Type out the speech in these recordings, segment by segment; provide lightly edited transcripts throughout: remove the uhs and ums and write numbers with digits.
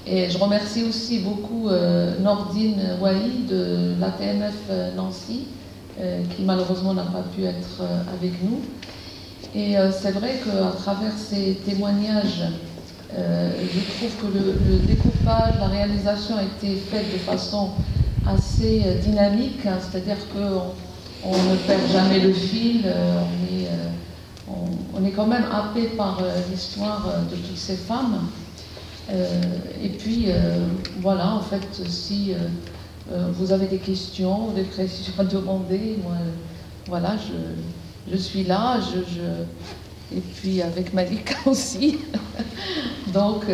Et je remercie aussi beaucoup Nordine Wahi de l'ATMF Nancy, qui malheureusement n'a pas pu être avec nous. Et c'est vrai qu'à travers ces témoignages, je trouve que le découpage, la réalisation a été faite de façon assez dynamique, hein, c'est-à-dire qu'on ne perd jamais le fil, on est quand même happé par l'histoire de toutes ces femmes. Et puis, voilà, en fait, si vous avez des questions ou des précisions à demander, moi, voilà, je suis là, et puis avec Malika aussi. Donc,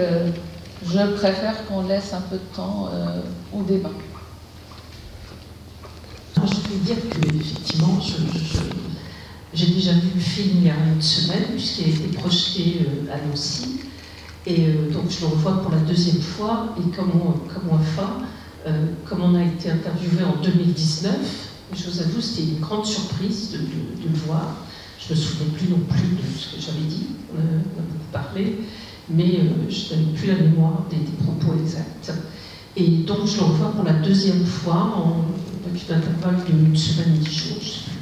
je préfère qu'on laisse un peu de temps au débat. Je vais dire qu'effectivement, j'ai déjà vu le film il y a une semaine, puisqu'il a été projeté à Nancy. Et donc je le revois pour la deuxième fois. Et comme on a été interviewé en 2019, je vous avoue, c'était une grande surprise de le voir. Je ne me souvenais plus non plus de ce que j'avais dit, on a beaucoup parlé, mais je n'avais plus la mémoire des propos exacts. Et donc je le revois pour la deuxième fois, avec une intervalle d'une semaine et 10 jours, je ne sais plus.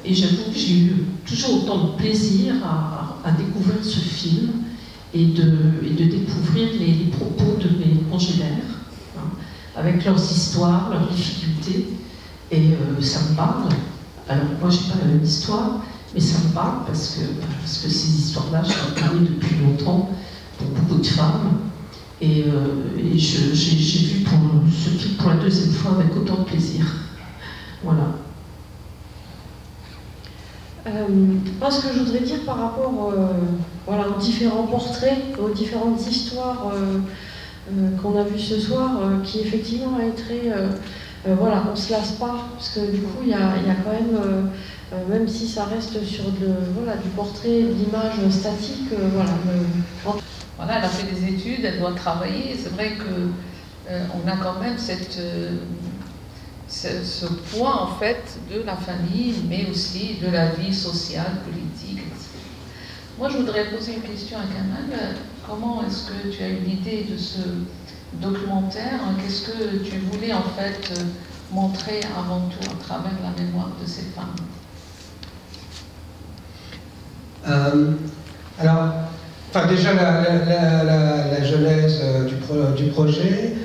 Et j'avoue que j'ai eu toujours autant de plaisir à découvrir ce film et de découvrir les propos de mes congénères, hein, avec leurs histoires, leurs difficultés. Et ça me parle. Alors moi, je n'ai pas la même histoire, mais ça me parle parce que ces histoires-là, je les connais depuis longtemps pour beaucoup de femmes. Et j'ai vu ce film pour la deuxième fois avec autant de plaisir. Voilà. Moi, ce que je voudrais dire par rapport voilà, aux différents portraits, aux différentes histoires qu'on a vues ce soir, qui effectivement a été voilà, on ne se lasse pas, parce que du coup, il y a quand même si ça reste sur voilà, du portrait, de l'image statique, voilà. Voilà, elle a fait des études, elle doit travailler. C'est vrai qu'on a quand même ce poids, en fait, de la famille, mais aussi de la vie sociale, politique, etc. Moi, je voudrais poser une question à Kamal. Comment est-ce que tu as eu l'idée de ce documentaire? Qu'est-ce que tu voulais en fait montrer avant tout à travers la mémoire de ces femmes? Alors, enfin, déjà la genèse du projet.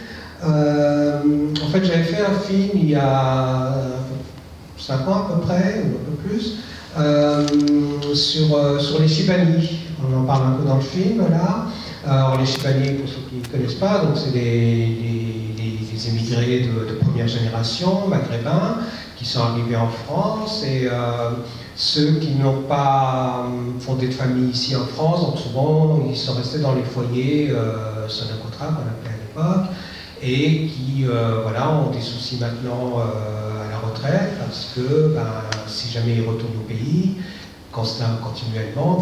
En fait, j'avais fait un film il y a 5 ans à peu près, ou un peu plus, sur les Chibani. On en parle un peu dans le film, là. Alors, les Chibani, pour ceux qui ne connaissent pas, donc c'est les émigrés de première génération, maghrébins, qui sont arrivés en France, et ceux qui n'ont pas fondé de famille ici en France, donc souvent, ils sont restés dans les foyers sonocotra, qu'on appelait à l'époque, et qui voilà, ont des soucis maintenant à la retraite, parce que si jamais ils retournent au pays, continuellement,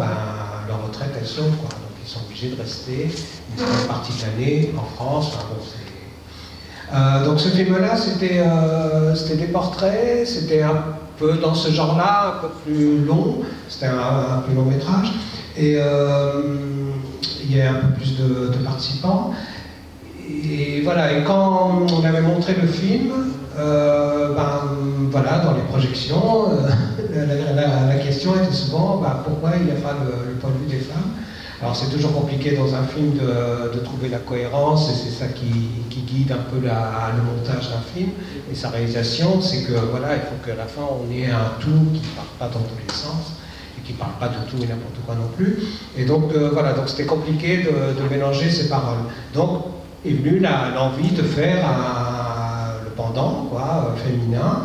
leur retraite, elle sauve, quoi. Donc ils sont obligés de rester une bonne partie de l'année en France. Enfin, bon, donc ce film-là, c'était des portraits, c'était un peu dans ce genre-là, un peu plus long, c'était un plus long métrage, et il y a un peu plus de participants. Et voilà, et quand on avait montré le film, voilà, dans les projections, la question était souvent pourquoi il n'y a pas le point de vue des femmes. Alors c'est toujours compliqué dans un film de trouver la cohérence, et c'est ça qui guide un peu le montage d'un film et sa réalisation, c'est que voilà, il faut qu'à la fin on ait un tout qui ne part pas dans tous les sens et qui ne parle pas de tout et n'importe quoi non plus. Et donc voilà, donc c'était compliqué de mélanger ces paroles. Donc est venue l'envie de faire le pendant, quoi, féminin.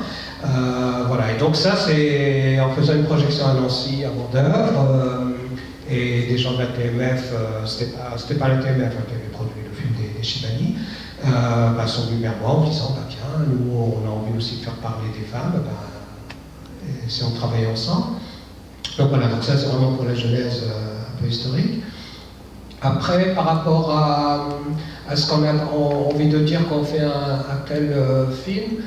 Voilà, et donc ça c'est en faisant une projection à Nancy avant d'œuvre, et des gens de la TMF, c'était pas la TMF qui avait produit le film des Chibani, sont venus vers moi en me disant tiens, nous on a envie aussi de faire parler des femmes, et si on travaille ensemble. Donc voilà, donc ça c'est vraiment pour la genèse un peu historique. Après, par rapport à ce qu'on a envie de dire quand on fait un tel film,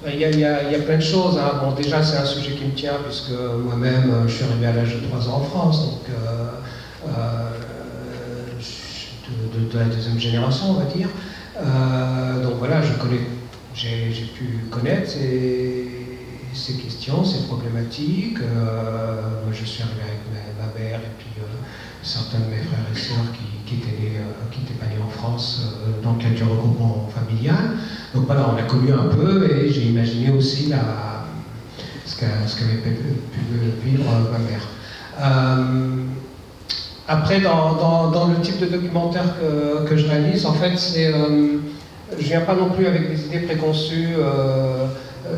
il y a plein de choses. Hein. Bon, déjà, c'est un sujet qui me tient, puisque moi-même, je suis arrivé à l'âge de 3 ans en France. Donc, de la deuxième génération, on va dire. Donc voilà, j'ai pu connaître ces questions, ces problématiques. Moi, je suis arrivé avec ma mère et puis certains de mes frères et sœurs qui n'étaient pas nés en France dans le cadre du regroupement familial. Donc voilà, on a connu un peu et j'ai imaginé aussi ce qu'avait pu vivre ma mère. Après, dans le type de documentaire que je réalise, en fait, je ne viens pas non plus avec des idées préconçues.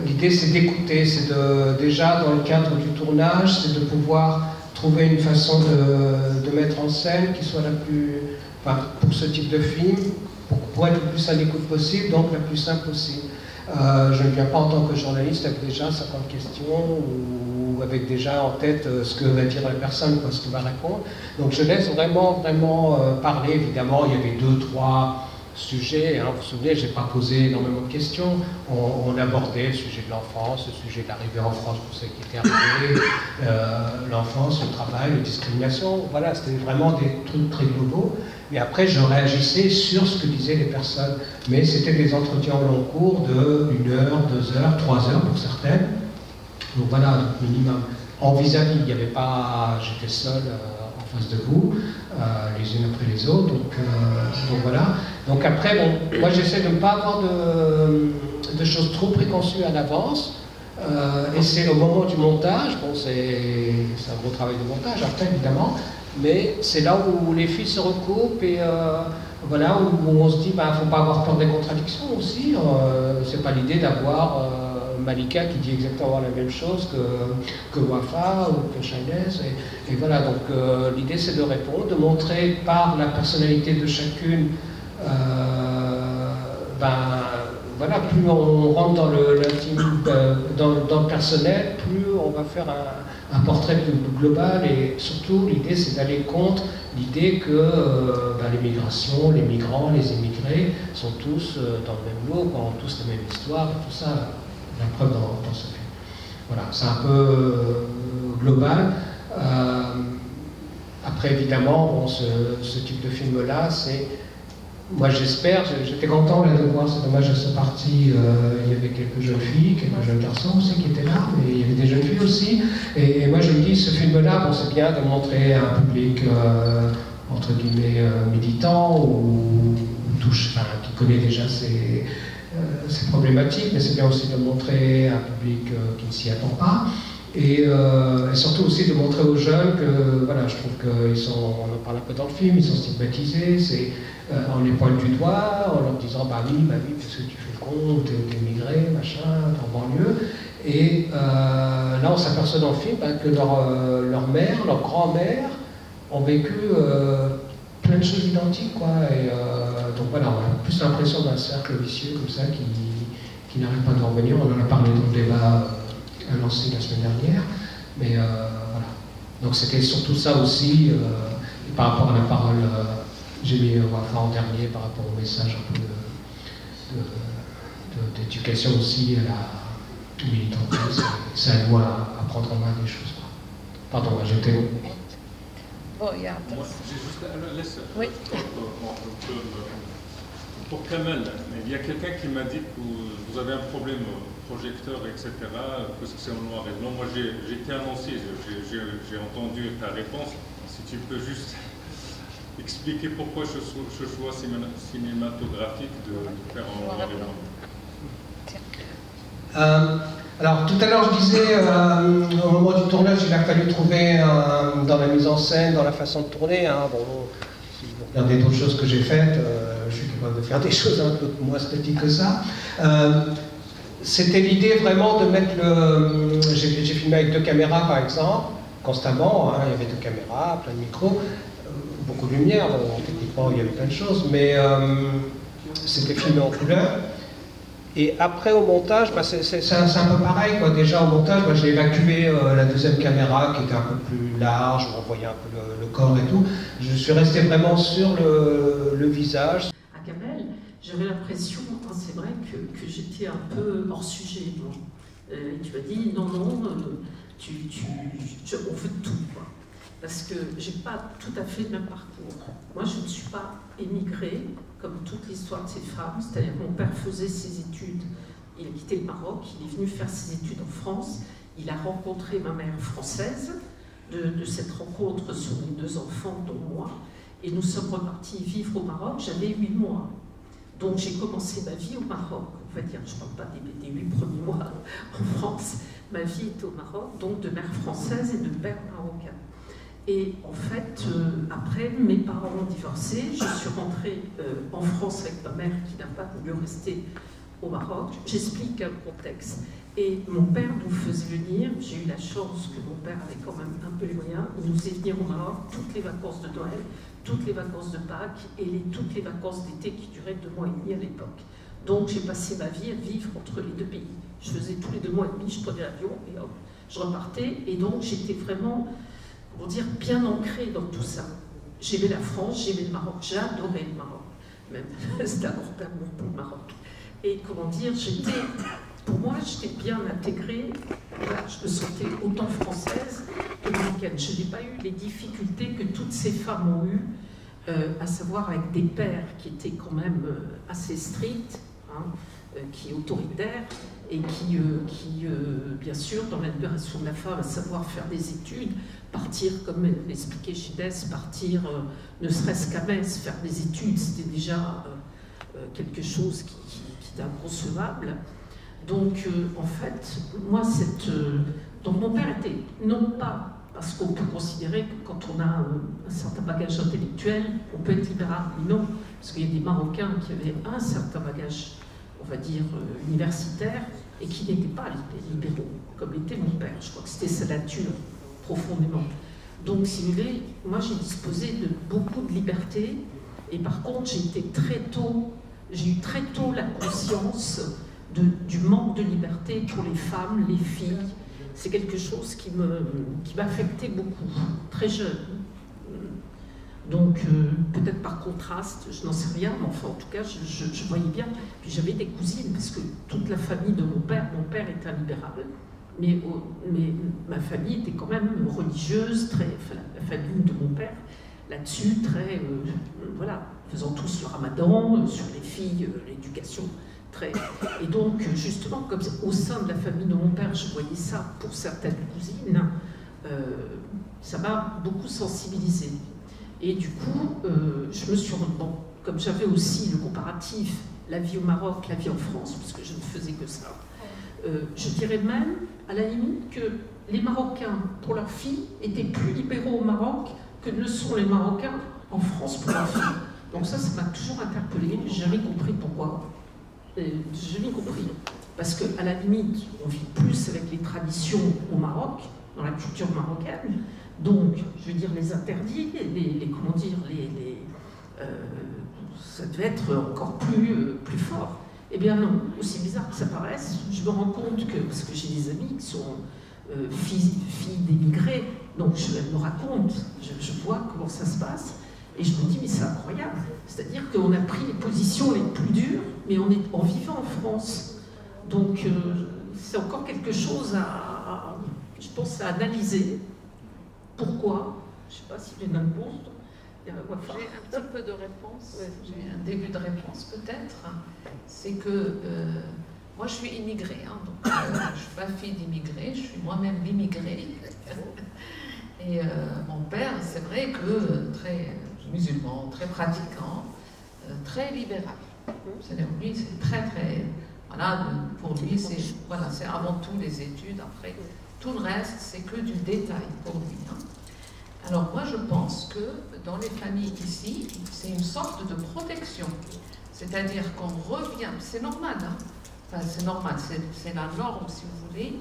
L'idée, c'est d'écouter, c'est déjà dans le cadre du tournage, c'est de pouvoir trouver une façon de mettre en scène qui soit la plus, enfin, pour ce type de film, pour être le plus à l'écoute possible, donc la plus simple possible. Je ne viens pas en tant que journaliste avec déjà 50 questions ou avec déjà en tête ce que va dire la personne, ce que va répondre. Donc je laisse vraiment parler. Évidemment, il y avait 2-3 sujets. Hein. Vous vous souvenez, je n'ai pas posé énormément de questions. On abordait le sujet de l'enfance, le sujet de l'arrivée en France pour ceux qui étaient arrivés, l'enfance, le travail, la discrimination. Voilà, c'était vraiment des trucs très globaux. Et après, je réagissais sur ce que disaient les personnes. Mais c'était des entretiens au long cours de 1 heure, 2 heures, 3 heures pour certaines. Donc voilà, minimum. En vis-à-vis, il n'y avait pas... J'étais seul en face de vous, les unes après les autres. Donc voilà. Donc après, bon, moi j'essaie de ne pas avoir de choses trop préconçues à l'avance. Et c'est au moment du montage, bon, c'est un gros travail de montage après évidemment, mais c'est là où les fils se recoupent et voilà, où on se dit, il ne faut pas avoir peur des contradictions aussi. C'est pas l'idée d'avoir Malika qui dit exactement la même chose que Wafa ou que Shahnaz. Et voilà, donc l'idée c'est de répondre, de montrer par la personnalité de chacune, voilà, plus on rentre dans l'intime, dans le personnel, plus on va faire un portrait plus global. Et surtout, l'idée, c'est d'aller contre l'idée que les migrations, les migrants, les immigrés sont tous dans le même lot, ont tous la même histoire, et tout ça, la preuve dans ce film. Voilà, c'est un peu global. Après, évidemment, bon, ce type de film-là, c'est... Moi j'espère, j'étais content là, de voir, c'est dommage à ce parti, il y avait quelques jeunes filles, quelques jeunes garçons aussi qui étaient là, mais il y avait des jeunes filles aussi. Et moi je me dis, ce film-là, bon, c'est bien de montrer un public, entre guillemets, militant, ou qui connaît déjà ces problématiques, mais c'est bien aussi de montrer un public qui ne s'y attend pas. Et surtout aussi de montrer aux jeunes que, voilà, je trouve qu'ils sont, on en parle un peu dans le film, ils sont stigmatisés, on les pointe du doigt, en leur disant bah oui, parce que tu fais le con, t'es migré, machin, t'es en banlieue. Et là, on s'aperçoit dans le film que leur mère, leur grand-mère ont vécu plein de choses identiques, quoi. Et donc voilà, on a plus l'impression d'un cercle vicieux comme ça qui n'arrive pas de revenir. On en a parlé dans le débat lancé la semaine dernière, mais voilà. Donc c'était surtout ça aussi, et par rapport à la parole, j'ai mis Wafa en dernier par rapport au message un peu d'éducation aussi à la militantisme. C'est à nous à prendre en main des choses. Pardon, j'étais... Bon, il y a... Moi, j'ai juste... Laisse... Oui. Pour Kamel, il y a quelqu'un qui m'a dit que vous avez un problème projecteur, etc., parce que c'est en noir et blanc. Moi, j'ai été annoncé, j'ai entendu ta réponse. Si tu peux juste expliquer pourquoi ce choix cinématographique de faire en noir et blanc. Alors, tout à l'heure, je disais, au moment du tournage, il a fallu trouver, dans la mise en scène, dans la façon de tourner, bon, si vous regardez d'autres choses que j'ai faites, je suis capable de faire des choses un peu moins esthétiques que ça. C'était l'idée vraiment de mettre le... J'ai filmé avec 2 caméras par exemple, constamment, il y avait 2 caméras, plein de micros, beaucoup de lumière, bon, techniquement il y avait plein de choses, mais c'était filmé en couleur. Et après au montage, c'est un peu pareil, quoi. Déjà au montage, j'ai évacué la 2e caméra qui était un peu plus large, où on voyait un peu le corps et tout. Je suis resté vraiment sur le visage. À Kamel, j'avais l'impression, c'est vrai, que j'étais un peu hors sujet. Et tu m'as dit, non, on veut tout. Quoi. parce que je n'ai pas tout à fait le même parcours. Moi, je ne suis pas émigrée, comme toute l'histoire de ces femmes, c'est-à-dire que mon père faisait ses études, il a quitté le Maroc, il est venu faire ses études en France, il a rencontré ma mère française, de cette rencontre sont les 2 enfants, dont moi, et nous sommes repartis vivre au Maroc, j'avais 8 mois. Donc j'ai commencé ma vie au Maroc, on va dire, je ne parle pas des 8 premiers mois en France, ma vie était au Maroc, donc de mère française et de père marocain. Et en fait, après, mes parents ont divorcé, je suis rentrée en France avec ma mère qui n'a pas voulu rester au Maroc. J'explique le contexte. Et mon père nous faisait venir, j'ai eu la chance que mon père avait quand même un peu les moyens, il nous faisait venir au Maroc toutes les vacances de Noël, toutes les vacances de Pâques et toutes les vacances d'été qui duraient 2 mois et demi à l'époque. Donc j'ai passé ma vie à vivre entre les 2 pays. Je faisais tous les 2 mois et demi, je prenais l'avion et hop, je repartais. Et donc j'étais vraiment, comment dire, bien ancrée dans tout ça. J'aimais la France, j'aimais le Maroc, j'adorais le Maroc. Même, c'était un grand amour pour le Maroc. Et comment dire, pour moi, j'étais bien intégrée. Voilà, je me sentais autant française que marocaine. Je n'ai pas eu les difficultés que toutes ces femmes ont eues, à savoir avec des pères qui étaient quand même assez stricts, hein, qui autoritaires, et qui bien sûr, dans la libération de la femme, à savoir faire des études, partir, comme l'expliquait Gilles, partir ne serait-ce qu'à Metz, faire des études, c'était déjà quelque chose qui était inconcevable. Donc, en fait, moi, donc mon père était, non pas parce qu'on peut considérer que quand on a un certain bagage intellectuel, on peut être libéral, mais non, parce qu'il y a des Marocains qui avaient un certain bagage, on va dire, universitaire, et qui n'étaient pas libéraux, comme était mon père. Je crois que c'était sa nature, profondément. Donc, si vous voulez, moi, j'ai disposé de beaucoup de liberté, et par contre, j'ai eu très tôt la conscience du manque de liberté pour les femmes, les filles. C'est quelque chose qui m'affectait beaucoup, très jeune. Donc, peut-être par contraste, je n'en sais rien, mais enfin, en tout cas, je voyais bien. Puis j'avais des cousines, parce que toute la famille de mon père était un libéral, mais ma famille était quand même religieuse, la famille de mon père, là-dessus, très, voilà, faisant tous le ramadan, sur les filles, l'éducation. Et donc, justement, comme au sein de la famille de mon père, je voyais ça pour certaines cousines, ça m'a beaucoup sensibilisée. Et du coup, je me suis rendu compte, comme j'avais aussi le comparatif, la vie au Maroc, la vie en France, parce que je ne faisais que ça, je dirais même, à la limite, que les Marocains, pour leurs filles, étaient plus libéraux au Maroc que ne le sont les Marocains en France pour leurs filles. Donc ça m'a toujours interpellée, j'ai jamais compris pourquoi. J'ai jamais compris. Parce qu'à la limite, on vit plus avec les traditions au Maroc, dans la culture marocaine. Donc, je veux dire, les interdits, comment dire, ça devait être encore plus fort. Eh bien non, aussi bizarre que ça paraisse, je me rends compte que, parce que j'ai des amis qui sont filles d'émigrés, donc elles me racontent, je vois comment ça se passe, et je me dis, mais c'est incroyable. C'est-à-dire qu'on a pris les positions les plus dures, mais on est en vivant en France. Donc, c'est encore quelque chose je pense, à analyser. Pourquoi? Je ne sais pas si j'ai une réponse. J'ai un petit peu de réponse. J'ai un début de réponse, peut-être. C'est que moi, je suis immigrée. Hein, donc, je ne suis pas fille d'immigrés, je suis moi-même immigrée. Et mon père, c'est vrai que très musulman, très pratiquant, très libéral. C'est-à-dire, lui, c'est très, voilà, pour lui, c'est avant tout les études. Après, tout le reste, c'est que du détail pour lui. Hein. Alors, moi, je pense que dans les familles ici, c'est une sorte de protection. C'est-à-dire qu'on revient, c'est normal, hein. Enfin, c'est normal, c'est la norme, si vous voulez,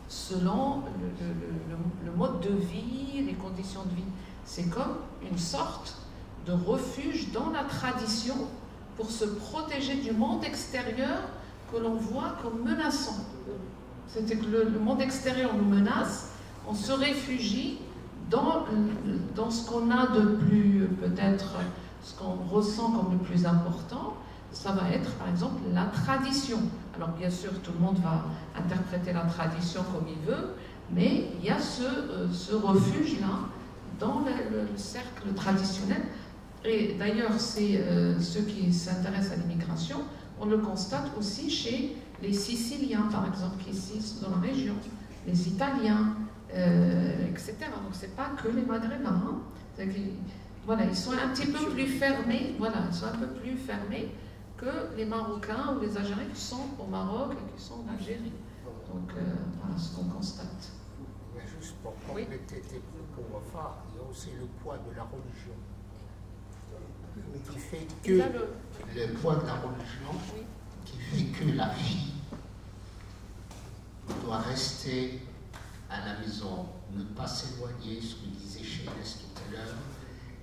selon le mode de vie, les conditions de vie. C'est comme une sorte de refuge dans la tradition pour se protéger du monde extérieur que l'on voit comme menaçant. C'est que le monde extérieur nous menace, on se réfugie dans ce qu'on a de plus, peut-être, ce qu'on ressent comme le plus important. Ça va être, par exemple, la tradition. Alors, bien sûr, tout le monde va interpréter la tradition comme il veut, mais il y a ce refuge-là dans le cercle traditionnel. Et d'ailleurs, c'est ceux qui s'intéressent à l'immigration, on le constate aussi chez les Siciliens, par exemple, qui sont dans la région, les Italiens, etc. Donc, c'est pas que les Maghrébins. Hein. Voilà, ils sont un petit peu plus fermés. Voilà, ils sont un peu plus fermés que les Marocains ou les Algériens qui sont au Maroc et qui sont en Algérie. Donc, voilà ce qu'on constate. Mais juste pour compléter tes propos, Wafa, il y a aussi le poids de la religion. Qui fait que le poids de la religion, qui fait que la fille doit rester à la maison, ne pas s'éloigner, ce que disait Chénes tout à l'heure,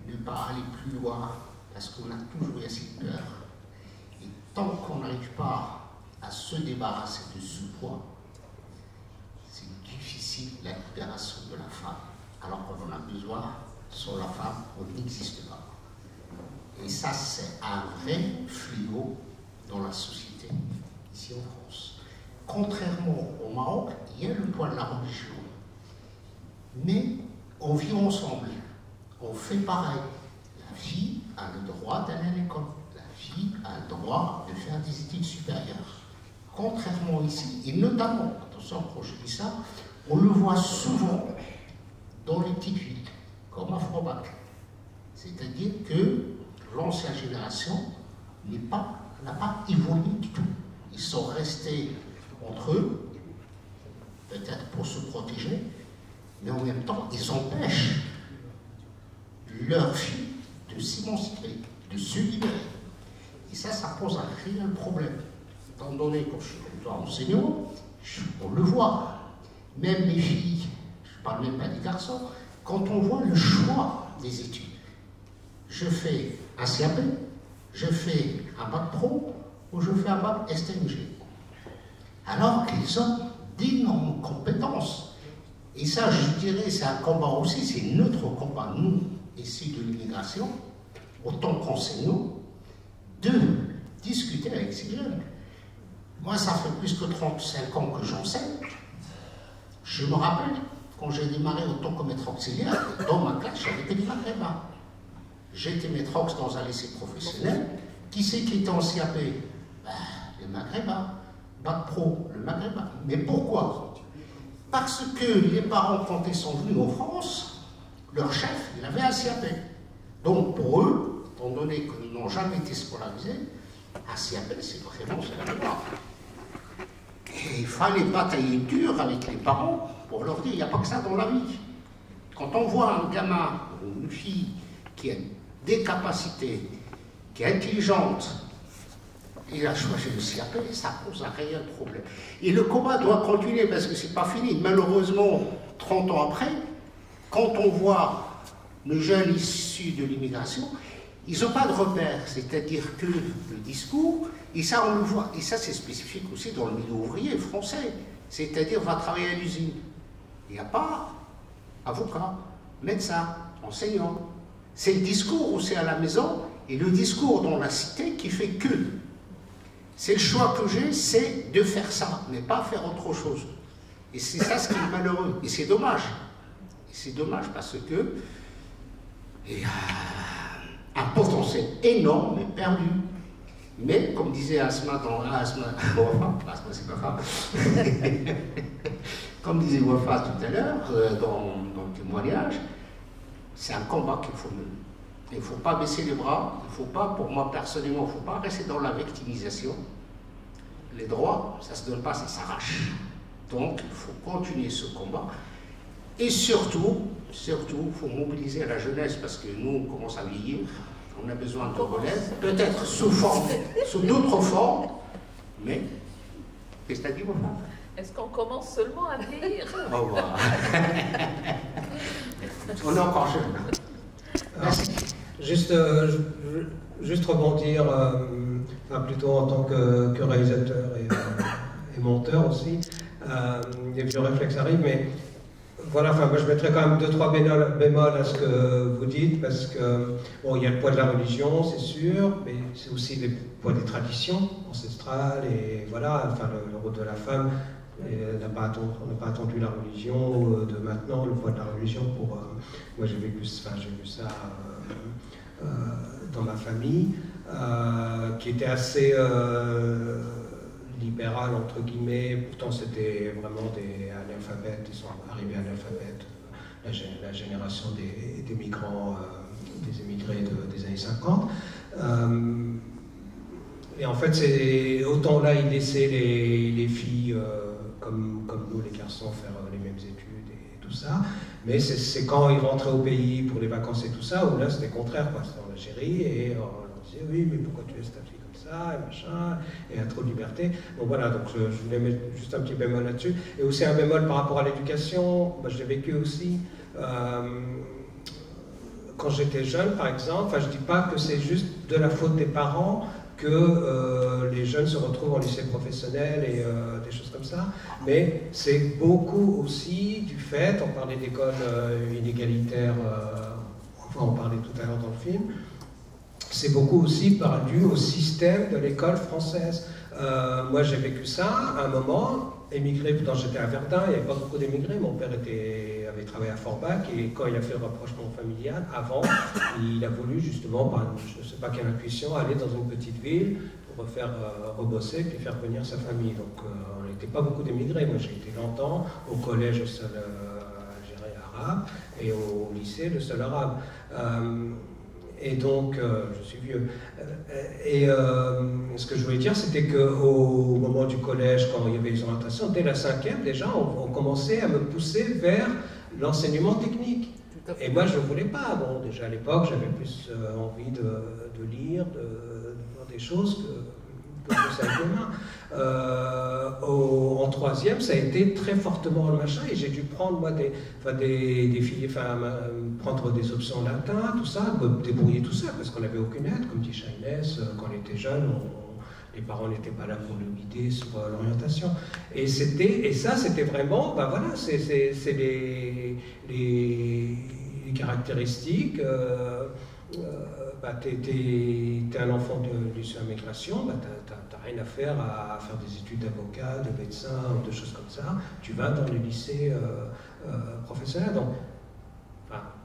ne pas aller plus loin, parce qu'on a toujours eu assez peur. Et tant qu'on n'arrive pas à se débarrasser de ce poids, c'est difficile la libération de la femme. Alors qu'on en a besoin, sans la femme, on n'existe pas. Et ça, c'est un vrai fléau dans la société, ici en France. Contrairement au Maroc, il y a le poids de la religion. Mais on vit ensemble. On fait pareil. La fille a le droit d'aller à l'école. La fille a le droit de faire des études supérieures. Contrairement ici, et notamment, attention quand je dis ça, on le voit souvent dans les petites villes, comme à Forbach. C'est-à-dire que l'ancienne génération n'a pas évolué du tout. Ils sont restés entre eux, peut-être pour se protéger, mais en même temps, ils empêchent leurs filles de s'émanciper, de se libérer. Et ça pose un réel problème. Étant donné que je suis comme toi enseignant, on le voit. Même les filles, je ne parle même pas des garçons, quand on voit le choix des études, je fais un CAP, je fais un bac pro ou je fais un bac STMG. Alors qu'ils ont d'énormes compétences. Et ça, je dirais, c'est un combat aussi, c'est notre combat, nous, ici de l'immigration, autant qu'enseignants, de discuter avec ces jeunes. Moi, ça fait plus que 35 ans que j'enseigne. Je me rappelle, quand j'ai démarré autant que maître auxiliaire, dans ma classe, j'avais que des Maghrébins. J'étais maître aux dans un lycée professionnel. Qui c'est qui était en CAP? Les Maghrébins. Bac pro, le Maghrébin. Mais pourquoi? Parce que les parents, quand ils sont venus en France, leur chef, il avait un CAP. Donc pour eux, étant donné qu'ils n'ont jamais été scolarisés, un CAP, c'est vraiment la mémoire. Et il ne fallait pas tailler dur avec les parents pour leur dire, il n'y a pas que ça dans la vie. Quand on voit un gamin ou une fille qui a des capacités, qui est intelligente, il a choisi le CAP, ça pose un réel problème. Et le combat doit continuer parce que c'est pas fini. Malheureusement, 30 ans après, quand on voit les jeunes issus de l'immigration, ils n'ont pas de repères, c'est-à-dire que le discours, et ça on le voit, et ça c'est spécifique aussi dans le milieu ouvrier français, c'est-à-dire on va travailler à l'usine. Il n'y a pas avocat, médecin, enseignant. C'est le discours où c'est à la maison, et le discours dans la cité qui fait que. C'est le choix que j'ai, c'est de faire ça, mais pas faire autre chose. Et c'est ça ce qui est malheureux. Et c'est dommage. Et c'est dommage parce que il y a un potentiel énorme mais perdu. Mais comme disait Asma dans Asma c'est pas grave. Comme disait Wafa tout à l'heure dans le témoignage, c'est un combat qu'il faut mener. Il ne faut pas baisser les bras, il ne faut pas, pour moi personnellement, il ne faut pas rester dans la victimisation. Les droits, ça ne se donne pas, ça s'arrache. Donc, il faut continuer ce combat. Et surtout, il faut mobiliser la jeunesse, parce que nous, on commence à vieillir, on a besoin de relève, peut-être sous d'autres formes, mais, qu'est-ce que tu as dit, maman? Est-ce qu'on commence seulement à vieillir? Au revoir. On est encore jeune. Merci. Juste rebondir, plutôt en tant que réalisateur et monteur aussi. Des vieux réflexes arrivent, mais voilà, moi je mettrais quand même 2-3 bémols à ce que vous dites, parce que, bon, il y a le poids de la religion, c'est sûr, mais c'est aussi le poids des traditions ancestrales, et voilà, enfin, le rôle de la femme on n'a pas attendu la religion de maintenant, le poids de la religion pour... moi j'ai vu ça dans ma famille, qui était assez libérale entre guillemets, pourtant c'était vraiment des analphabètes, ils sont arrivés analphabètes, la génération des migrants, des émigrés des années 50. Et en fait, autant là, ils laissaient les filles, comme nous, les garçons, faire les mêmes études et tout ça. Mais c'est quand ils rentraient au pays pour les vacances et tout ça, où là, c'était contraire, quoi. C'était en Algérie, et on leur disait, oui, mais pourquoi tu laisses ta fille comme ça, et machin, et à trop de liberté. Donc voilà, donc je voulais mettre juste un petit bémol là-dessus. Et aussi un bémol par rapport à l'éducation, moi, je l'ai vécu aussi. Quand j'étais jeune, par exemple, je ne dis pas que c'est juste de la faute des parents que les jeunes se retrouvent en lycée professionnel et des choses comme ça, mais c'est beaucoup aussi du fait, on parlait d'écoles inégalitaires, enfin on parlait tout à l'heure dans le film, c'est beaucoup aussi dû au système de l'école française. Moi j'ai vécu ça à un moment, émigré, quand j'étais à Verdun, il n'y avait pas beaucoup d'émigrés, mon père avait travaillé à Forbach, et quand il a fait le rapprochement familial, avant, il a voulu justement, par je ne sais pas quelle intuition, aller dans une petite ville pour faire rebosser, puis faire venir sa famille. Donc on n'était pas beaucoup d'émigrés, moi j'ai été longtemps au collège le seul algérien arabe, et au lycée le seul arabe. Et donc, je suis vieux. Et ce que je voulais dire, c'était qu'au moment du collège, quand il y avait les orientations, dès la 5e, déjà, on commençait à me pousser vers l'enseignement technique. Et moi, je ne voulais pas. Bon, déjà à l'époque, j'avais plus envie de lire, de voir des choses que ça avec les mains. En 3e, ça a été très fortement le machin, et j'ai dû prendre moi des filles, prendre des options en latin, tout ça, me débrouiller tout ça, parce qu'on n'avait aucune aide, comme dit Chahinès, quand on était jeune, les parents n'étaient pas là pour nous guider sur l'orientation. Et ça, c'était vraiment, ben voilà, c'est les caractéristiques. T'es un enfant de lycée à migration, t'as rien à faire à faire des études d'avocat, de médecin, ou de choses comme ça. Tu vas dans le lycée professionnel. Donc,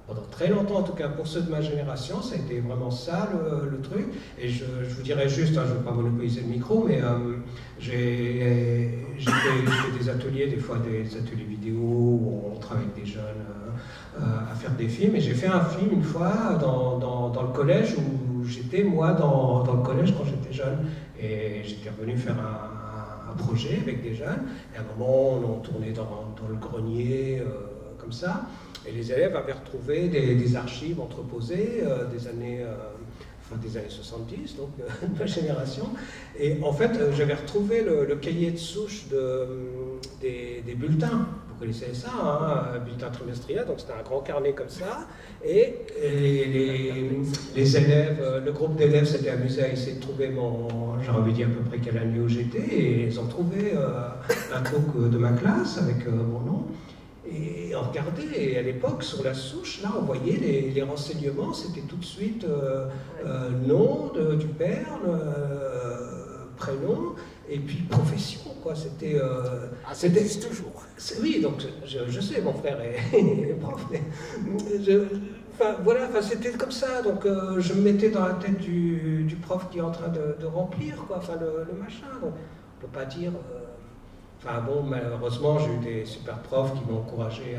pendant très longtemps, en tout cas pour ceux de ma génération, ça a été vraiment ça le truc. Et je vous dirais juste, je ne veux pas monopoliser le micro, mais j'ai fait des ateliers, des fois des ateliers vidéo où on travaille avec des jeunes à faire des films. Et j'ai fait un film une fois dans le collège où j'étais moi dans le collège quand j'étais jeune. Et j'étais revenu faire un projet avec des jeunes. Et à un moment, on tournait dans le grenier, comme ça. Et les élèves avaient retrouvé des archives entreposées des années 70, donc de ma génération. Et en fait, j'avais retrouvé le cahier de souche des bulletins. Vous connaissez ça, hein, bulletin trimestriel, donc c'était un grand carnet comme ça. Et les élèves, le groupe d'élèves s'était amusé à essayer de trouver j'aurais dit à peu près quelle année où j'étais, et ils ont trouvé un truc de ma classe avec mon nom. Et on regardait, et à l'époque, sur la souche, là, on voyait les renseignements, c'était tout de suite nom du père, prénom, et puis profession, quoi. C'était... ça existe toujours. Oui, donc je sais, mon frère est prof, mais... voilà, c'était comme ça, donc je me mettais dans la tête du prof qui est en train de remplir, quoi, le machin, donc on ne peut pas dire... malheureusement, j'ai eu des super profs qui m'ont encouragé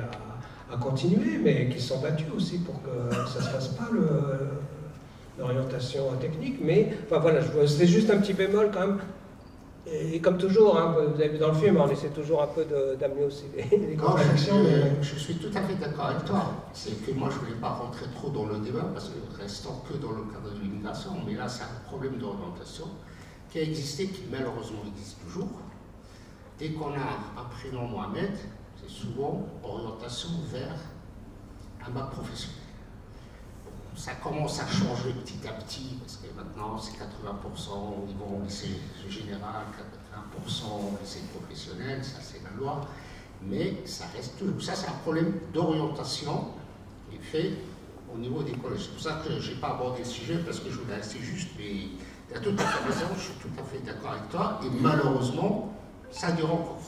à continuer, mais qui se sont battus aussi pour que ça ne se fasse pas l'orientation technique. Mais voilà, c'est juste un petit bémol quand même. Et comme toujours, hein, vous avez vu dans le film, on essaie toujours un peu d'amener aussi les contradictions. Je suis tout à fait d'accord avec toi. C'est que moi, je ne voulais pas rentrer trop dans le débat, parce que restant que dans le cadre de l'immigration, mais là, c'est un problème d'orientation qui a existé, qui malheureusement existe toujours. Dès qu'on a un prénom Mohamed, c'est souvent orientation vers un bac professionnel. Ça commence à changer petit à petit, parce que maintenant c'est 80% au niveau lycée général, 80% au lycée professionnel, ça c'est la loi, mais ça reste toujours. Ça c'est un problème d'orientation qui est fait au niveau des collèges. C'est pour ça que je n'ai pas abordé le sujet, parce que je voulais rester juste, mais tu as tout à fait raison, je suis tout à fait d'accord avec toi, et malheureusement, ça dure encore.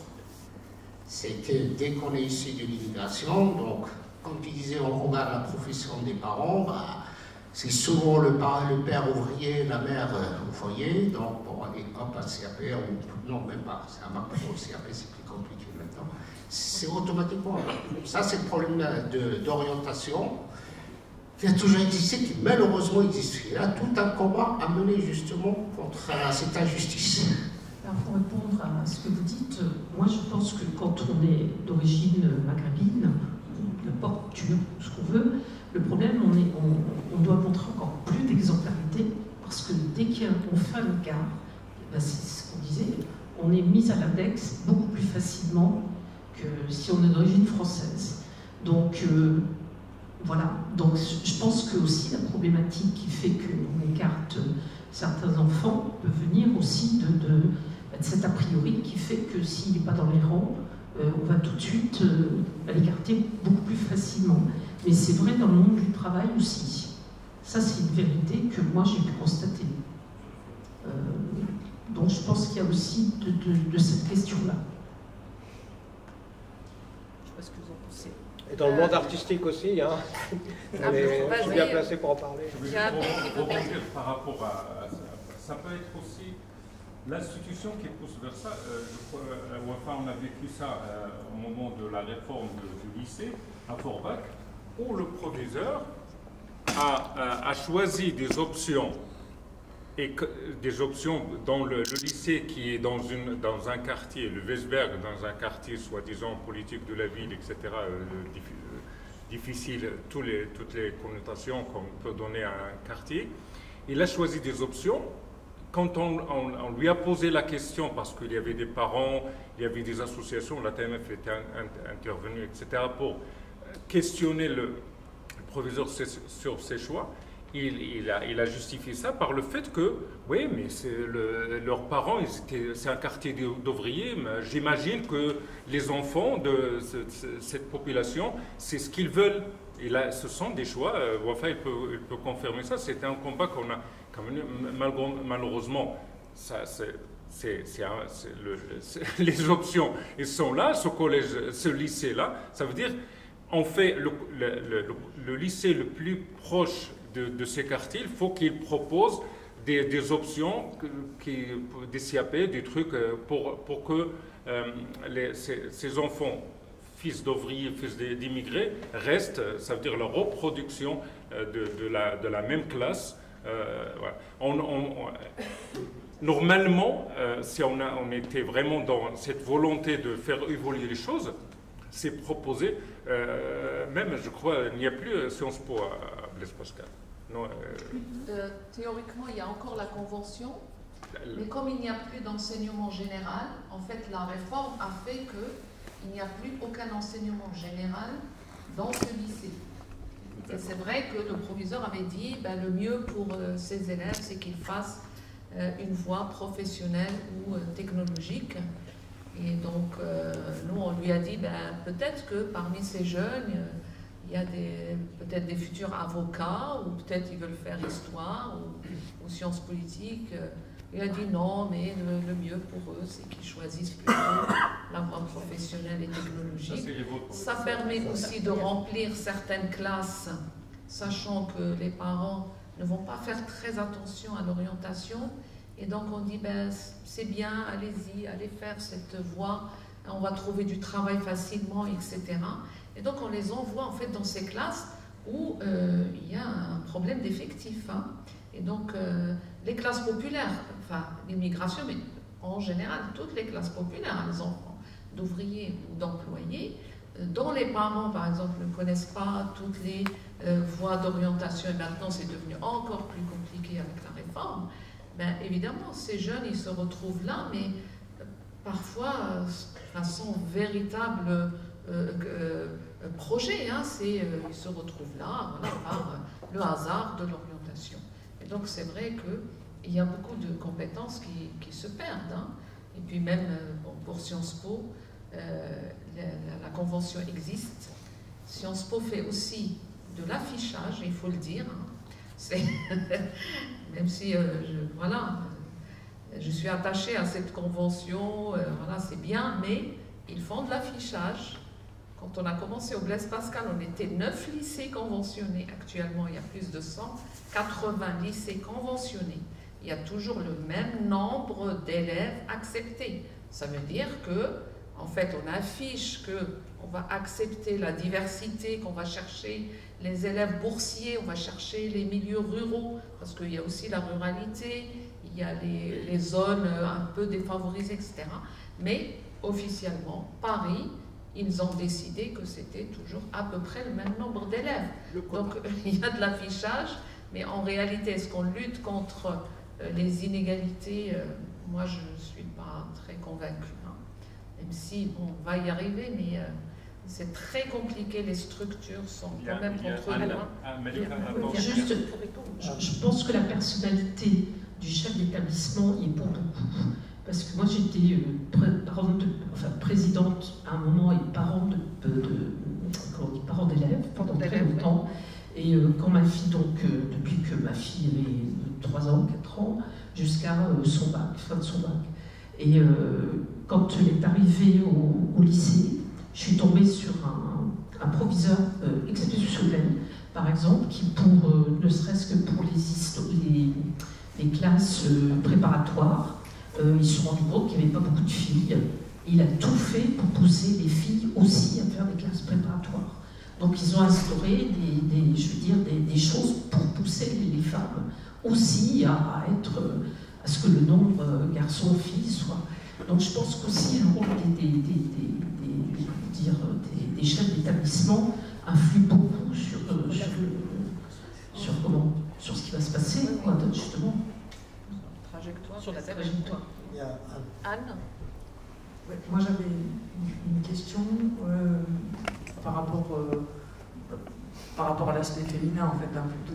c'est que dès qu'on est issu de l'immigration, donc, comme tu disais, on regarde la profession des parents, bah, c'est souvent le père ouvrier, la mère au foyer, donc pour aller hop à CAP, ou non, même pas, c'est un bac pro, CAP, c'est plus compliqué maintenant. C'est automatiquement. Ça, c'est le problème d'orientation qui a toujours existé, qui malheureusement existe. Il y a tout un combat à mener justement contre cette injustice. Alors, pour répondre à ce que vous dites, moi je pense que quand on est d'origine maghrébine, n'importe ce qu'on veut, le problème, on doit montrer encore plus d'exemplarité, parce que dès qu'on fait un écart, ben c'est ce qu'on disait, on est mis à l'index beaucoup plus facilement que si on est d'origine française. Donc, voilà. Donc, je pense que aussi la problématique qui fait qu'on écarte certains enfants peut venir aussi de cet a priori qui fait que s'il n'est pas dans les rangs, on va tout de suite l'écarter beaucoup plus facilement. Mais c'est vrai dans le monde du travail aussi. Ça, c'est une vérité que moi j'ai pu constater. Donc je pense qu'il y a aussi de cette question-là. Je ne sais pas ce que vous en pensez. Et dans le monde artistique aussi, hein. Je suis bien placé pour en parler. Je vais rebondir par rapport à ça. Ça peut être aussi l'institution qui pousse vers ça. On a vécu ça au moment de la réforme du lycée à Forbach, où le proviseur a choisi des options, et des options dans le lycée qui est dans un quartier, le Westberg, dans un quartier soi-disant politique de la ville, etc., difficile, toutes les connotations qu'on peut donner à un quartier. Il a choisi des options. Quand on lui a posé la question, parce qu'il y avait des parents, il y avait des associations, la TMF était intervenue, etc., pour questionner le proviseur sur ses choix, il a justifié ça par le fait que, oui, mais leurs parents, c'est un quartier d'ouvriers, j'imagine que les enfants de cette population, c'est ce qu'ils veulent. Et là, ce sont des choix. Wafa, il peut confirmer ça. C'est un combat qu'on a quand même, malheureusement, les options, elles sont là. Ce collège, ce lycée-là, ça veut dire, on fait le lycée le plus proche de ces quartiers. Il faut qu'il propose des options, des CAP, des trucs pour que ces enfants, fils d'ouvriers, fils d'immigrés, restent, ça veut dire la reproduction de la même classe. Voilà. Normalement, si on était vraiment dans cette volonté de faire évoluer les choses, c'est proposé, même je crois, il n'y a plus Sciences Po à Blaise Pascal. Non, théoriquement, il y a encore la convention, mais comme il n'y a plus d'enseignement général, en fait, la réforme a fait qu'il n'y a plus aucun enseignement général dans ce lycée. Et c'est vrai que le proviseur avait dit le mieux pour ces élèves, c'est qu'ils fassent une voie professionnelle ou technologique. Et donc, nous, on lui a dit, peut-être que parmi ces jeunes, il y a peut-être des futurs avocats, ou peut-être ils veulent faire histoire ou sciences politiques. Il a dit non, mais le mieux pour eux, c'est qu'ils choisissent plutôt la voie professionnelle et technologique. Ça permet aussi de remplir certaines classes, sachant que les parents ne vont pas faire très attention à l'orientation. Et donc on dit, c'est bien, allez-y, allez faire cette voie, on va trouver du travail facilement, etc. Et donc on les envoie en fait dans ces classes où il y a un problème d'effectifs. Hein. Et donc les classes populaires, enfin l'immigration, mais en général toutes les classes populaires, les enfants d'ouvriers ou d'employés, dont les parents par exemple ne connaissent pas toutes les voies d'orientation, et maintenant c'est devenu encore plus compliqué avec la réforme. Évidemment, ces jeunes, ils se retrouvent là, mais parfois, sans véritable projet. Hein, ils se retrouvent là, voilà, par le hasard de l'orientation. Et donc, c'est vrai qu'il y a beaucoup de compétences qui se perdent. Hein. Et puis même, pour Sciences Po, la convention existe. Sciences Po fait aussi de l'affichage, il faut le dire. Hein. Même si, je suis attachée à cette convention, voilà, c'est bien, mais Ils font de l'affichage. Quand on a commencé au Blaise Pascal, on était 9 lycées conventionnés. Actuellement, il y a plus de 180 lycées conventionnés. Il y a toujours le même nombre d'élèves acceptés. Ça veut dire que, en fait, on affiche qu'on va accepter la diversité, qu'on va chercher les élèves boursiers, on va chercher les milieux ruraux, parce qu'il y a aussi la ruralité, il y a les zones un peu défavorisées, etc. Mais officiellement, Paris, ils ont décidé que c'était toujours à peu près le même nombre d'élèves. Donc il y a de l'affichage, mais en réalité, est-ce qu'on lutte contre les inégalités? Moi, je ne suis pas très convaincue. Hein. Même si, bon, on va y arriver, mais c'est très compliqué, les structures sont quand même contre nous. Juste, je pense que la personnalité du chef d'établissement y est pour beaucoup. Parce que moi j'étais présidente à un moment et parent d'élèves pendant très longtemps. Et quand ma fille, donc depuis que ma fille avait 3 ans, 4 ans, jusqu'à son bac, fin de son bac. Et quand elle est arrivée au lycée, je suis tombée sur un proviseur exceptionnel, par exemple, qui ne serait-ce que pour les classes préparatoires, ils se sont rendus compte qu'il n'y avait pas beaucoup de filles. Et il a tout fait pour pousser les filles aussi à faire des classes préparatoires. Donc ils ont instauré des choses pour pousser les femmes aussi à ce que le nombre garçons-filles soit. Donc je pense qu'aussi le rôle des chefs d'établissement influe beaucoup sur ce qui va se passer, quoi, justement. Sur la trajectoire. Anne? Ouais, moi j'avais une question par rapport à l'aspect féminin, en fait, un peu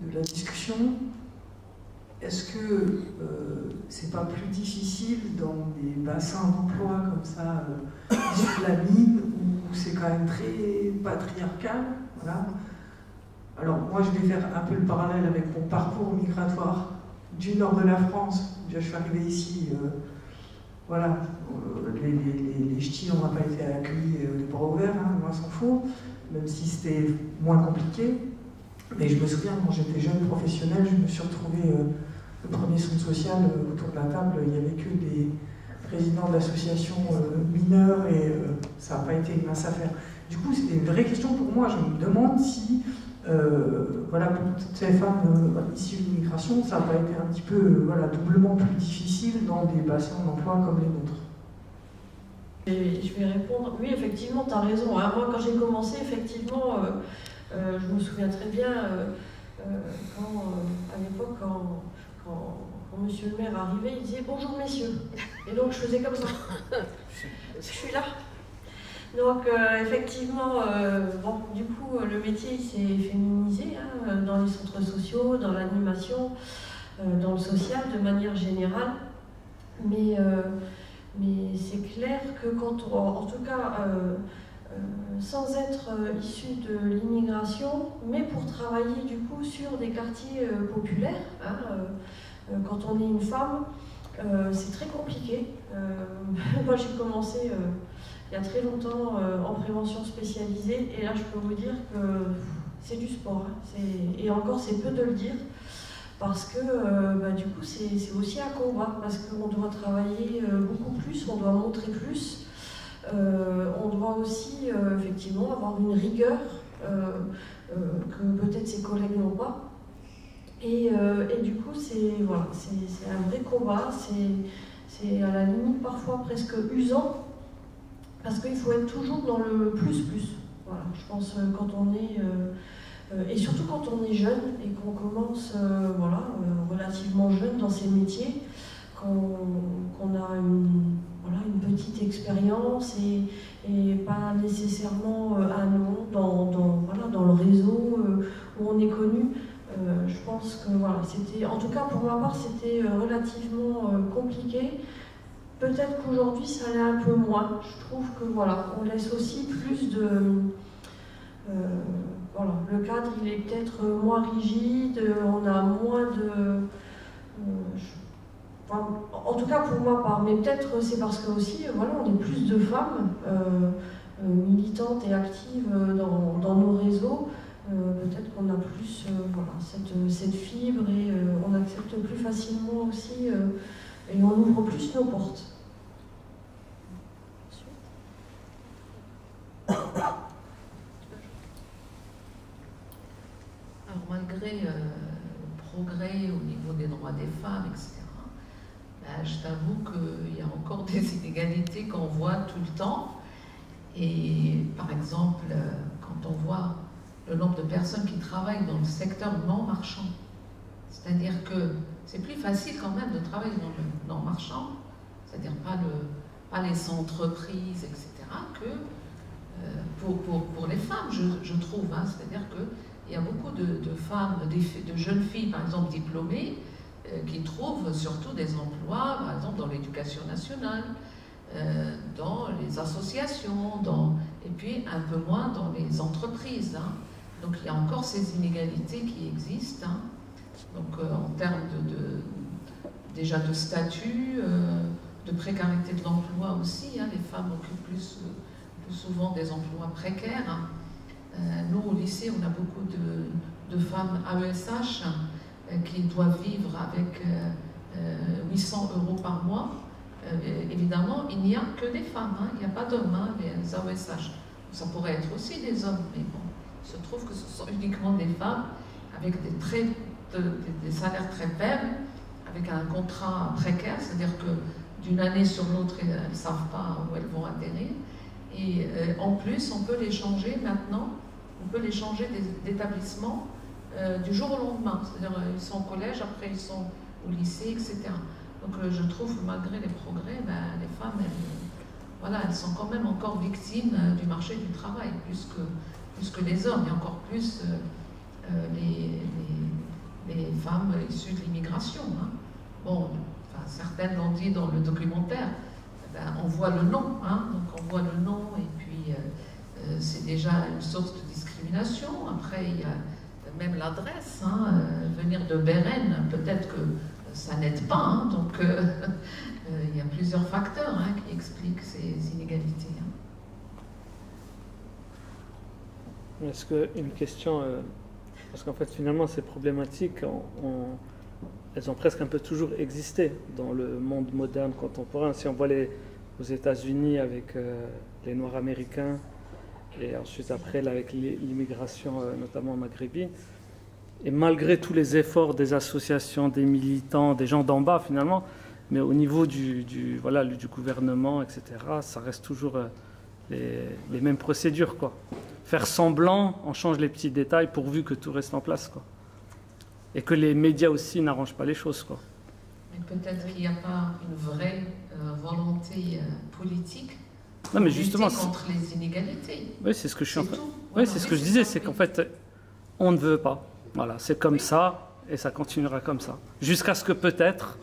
de la discussion. Est-ce que c'est pas plus difficile dans des bassins d'emploi comme ça, issus de la mine, où c'est quand même très patriarcal, voilà. Alors moi je vais faire un peu le parallèle avec mon parcours migratoire du nord de la France. Je suis arrivée ici, voilà, les ch'tis, on n'a pas été accueillis les bras ouverts, hein, loin s'en faut, même si c'était moins compliqué. Mais je me souviens, quand j'étais jeune professionnelle, je me suis retrouvée le premier centre social autour de la table, il n'y avait que des présidents d'associations mineures et ça n'a pas été une mince affaire. Du coup, c'était une vraie question pour moi. Je me demande si, voilà, pour toutes ces femmes issues de l'immigration, ça n'a pas été un petit peu voilà, doublement plus difficile dans des bassins d'emploi comme les nôtres. Et je vais répondre. Oui, effectivement, tu as raison. Hein. Moi, quand j'ai commencé, effectivement, je me souviens très bien à l'époque, quand monsieur le maire arrivait, il disait « Bonjour messieurs ». Et donc, je faisais comme ça. Je suis là. Donc, effectivement, bon, du coup, le métier il s'est féminisé hein, dans les centres sociaux, dans l'animation, dans le social, de manière générale. Mais c'est clair que quand on, en tout cas, sans être issu de l'immigration, mais pour travailler du coup sur des quartiers populaires, hein, quand on est une femme, c'est très compliqué. Moi, j'ai commencé il y a très longtemps en prévention spécialisée, et là, je peux vous dire que c'est du sport. Hein. Et encore, c'est peu de le dire. Parce que du coup c'est aussi un combat, parce qu'on doit travailler beaucoup plus, on doit montrer plus, on doit aussi effectivement avoir une rigueur que peut-être ses collègues n'ont pas. Et du coup c'est voilà, un vrai combat, c'est à la limite parfois presque usant, parce qu'il faut être toujours dans le plus. Voilà, je pense quand on est... et surtout quand on est jeune et qu'on commence relativement jeune dans ces métiers, qu'on a une petite expérience et pas nécessairement un nom dans le réseau où on est connu. Je pense que voilà, c'était, en tout cas pour ma part, c'était relativement compliqué. Peut-être qu'aujourd'hui ça l'est un peu moins. Je trouve que voilà, on laisse aussi plus de... voilà, le cadre il est peut-être moins rigide, on a moins de... en tout cas pour ma part, mais peut-être c'est parce que aussi, voilà, on est plus de femmes militantes et actives dans nos réseaux. Peut-être qu'on a plus voilà, cette fibre et on accepte plus facilement aussi et on ouvre plus nos portes. Alors malgré le progrès au niveau des droits des femmes, etc., ben, je t'avoue qu'il y a encore des inégalités qu'on voit tout le temps. Et par exemple, quand on voit le nombre de personnes qui travaillent dans le secteur non marchand, c'est-à-dire que c'est plus facile quand même de travailler dans le non marchand, c'est-à-dire pas les entreprises, etc., que pour les femmes, je trouve. Hein, c'est-à-dire qu'il y a beaucoup de femmes, de jeunes filles, par exemple, diplômées, qui trouvent surtout des emplois, par exemple, dans l'éducation nationale, dans les associations, et puis un peu moins dans les entreprises. Hein. Donc il y a encore ces inégalités qui existent. Hein. Donc en termes déjà de statut, de précarité de l'emploi aussi, hein, les femmes occupent plus souvent des emplois précaires. Hein. Nous au lycée, on a beaucoup de femmes AESH qui doivent vivre avec 800 € par mois. Évidemment, il n'y a que des femmes, hein. Il n'y a pas d'hommes, hein, les AESH. Ça pourrait être aussi des hommes, mais bon, il se trouve que ce sont uniquement des femmes avec des salaires très faibles, avec un contrat précaire, c'est-à-dire que d'une année sur l'autre, elles ne savent pas où elles vont atterrir. Et en plus, on peut les changer maintenant, on peut les changer d'établissement du jour au lendemain. C'est-à-dire ils sont au collège, après ils sont au lycée, etc. Donc je trouve que malgré les progrès, ben, les femmes, elles sont quand même encore victimes du marché du travail, plus que les hommes, et encore plus les femmes issues de l'immigration. Hein. Bon, certaines l'ont dit dans le documentaire, ben, on voit le nom, hein, donc on voit le nom, et puis c'est déjà une source de discrimination. Après, il y a même l'adresse, hein, venir de Beren, peut-être que ça n'aide pas, hein, donc il y a plusieurs facteurs, hein, qui expliquent ces inégalités. Hein. Est-ce qu'une question, parce qu'en fait finalement ces problématiques, elles ont presque un peu toujours existé dans le monde moderne, contemporain. Si on voit aux États-Unis avec les Noirs américains, et ensuite après là, avec l'immigration notamment maghrébine, et malgré tous les efforts des associations, des militants, des gens d'en bas finalement, mais au niveau du gouvernement, etc., ça reste toujours les mêmes procédures, quoi. Faire semblant, on change les petits détails pourvu que tout reste en place, quoi. Et que les médias aussi n'arrangent pas les choses, quoi. Mais peut-être qu'il n'y a pas une vraie volonté politique non, mais justement, contre les inégalités. Oui, c'est ce que je suis en train. Oui, c'est ce que je disais, c'est qu'en fait, on ne veut pas. Voilà, c'est comme ça, et ça continuera comme ça. Jusqu'à ce que peut-être,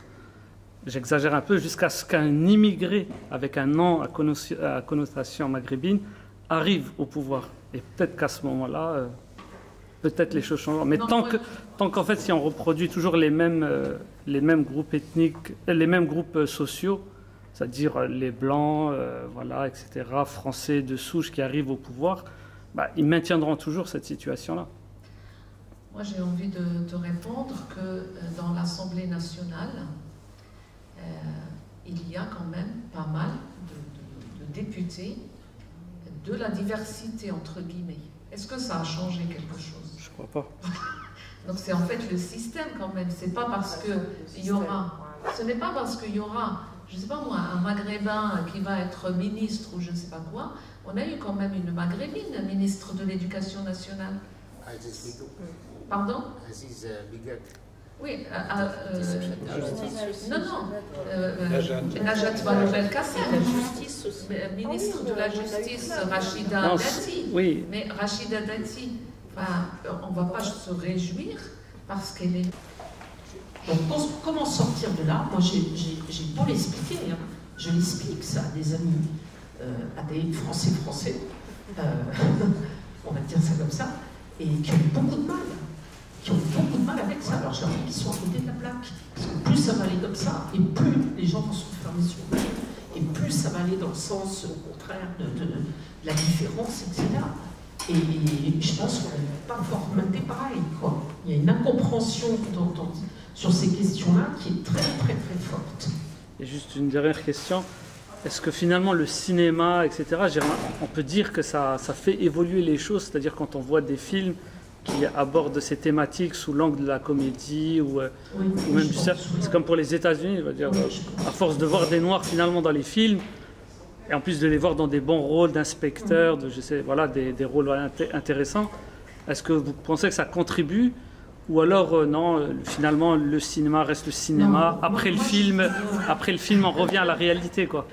j'exagère un peu, jusqu'à ce qu'un immigré avec un nom à connotation maghrébine arrive au pouvoir. Et peut-être qu'à ce moment-là, peut-être les choses changeront. Mais tant qu'en fait, si on reproduit toujours les mêmes groupes ethniques, les mêmes groupes sociaux, c'est-à-dire les blancs, voilà, etc., français de souche qui arrivent au pouvoir, bah, ils maintiendront toujours cette situation-là. Moi, j'ai envie de te répondre que dans l'Assemblée nationale, il y a quand même pas mal de députés de la diversité, entre guillemets. Est-ce que ça a changé quelque chose? Je crois pas. Donc c'est en fait le système quand même. C'est pas parce qu'il y aura... Ce n'est pas parce qu'il y aura, je ne sais pas moi, un maghrébin qui va être ministre ou je ne sais pas quoi. On a eu quand même une maghrébine ministre de l'Éducation nationale. Pardon? Aziz Bigat. Oui, Najat Vallaud-Belkacem, ministre de la Justice, Rachida Dati. Oui. Mais Rachida Dati, on ne va pas se réjouir parce qu'elle est... Donc comment sortir de là? Moi j'ai beau l'expliquer, hein. Je l'explique ça à des amis, à des Français, on va dire ça comme ça, et qui ont beaucoup de mal. Qui ont beaucoup de mal avec ça. Alors je leur dis qu'ils sont à côté de la plaque. Parce que plus ça va aller comme ça, et plus les gens vont se fermer sur eux, et plus ça va aller dans le sens, au contraire, de la différence, etc. Et je pense qu'on n'est pas formaté pareil, quoi. Il y a une incompréhension sur ces questions-là qui est très, très, très forte. Et juste une dernière question. Est-ce que finalement le cinéma, etc., on peut dire que ça fait évoluer les choses, c'est-à-dire quand on voit des films qui abordent ces thématiques sous l'angle de la comédie ou même du surf, c'est comme pour les États-Unis, à force de voir des Noirs finalement dans les films, et en plus de les voir dans des bons rôles d'inspecteurs, des rôles intéressants, est-ce que vous pensez que ça contribue? Ou alors, non, finalement, le cinéma reste le cinéma. Après le film, on revient à la réalité, quoi.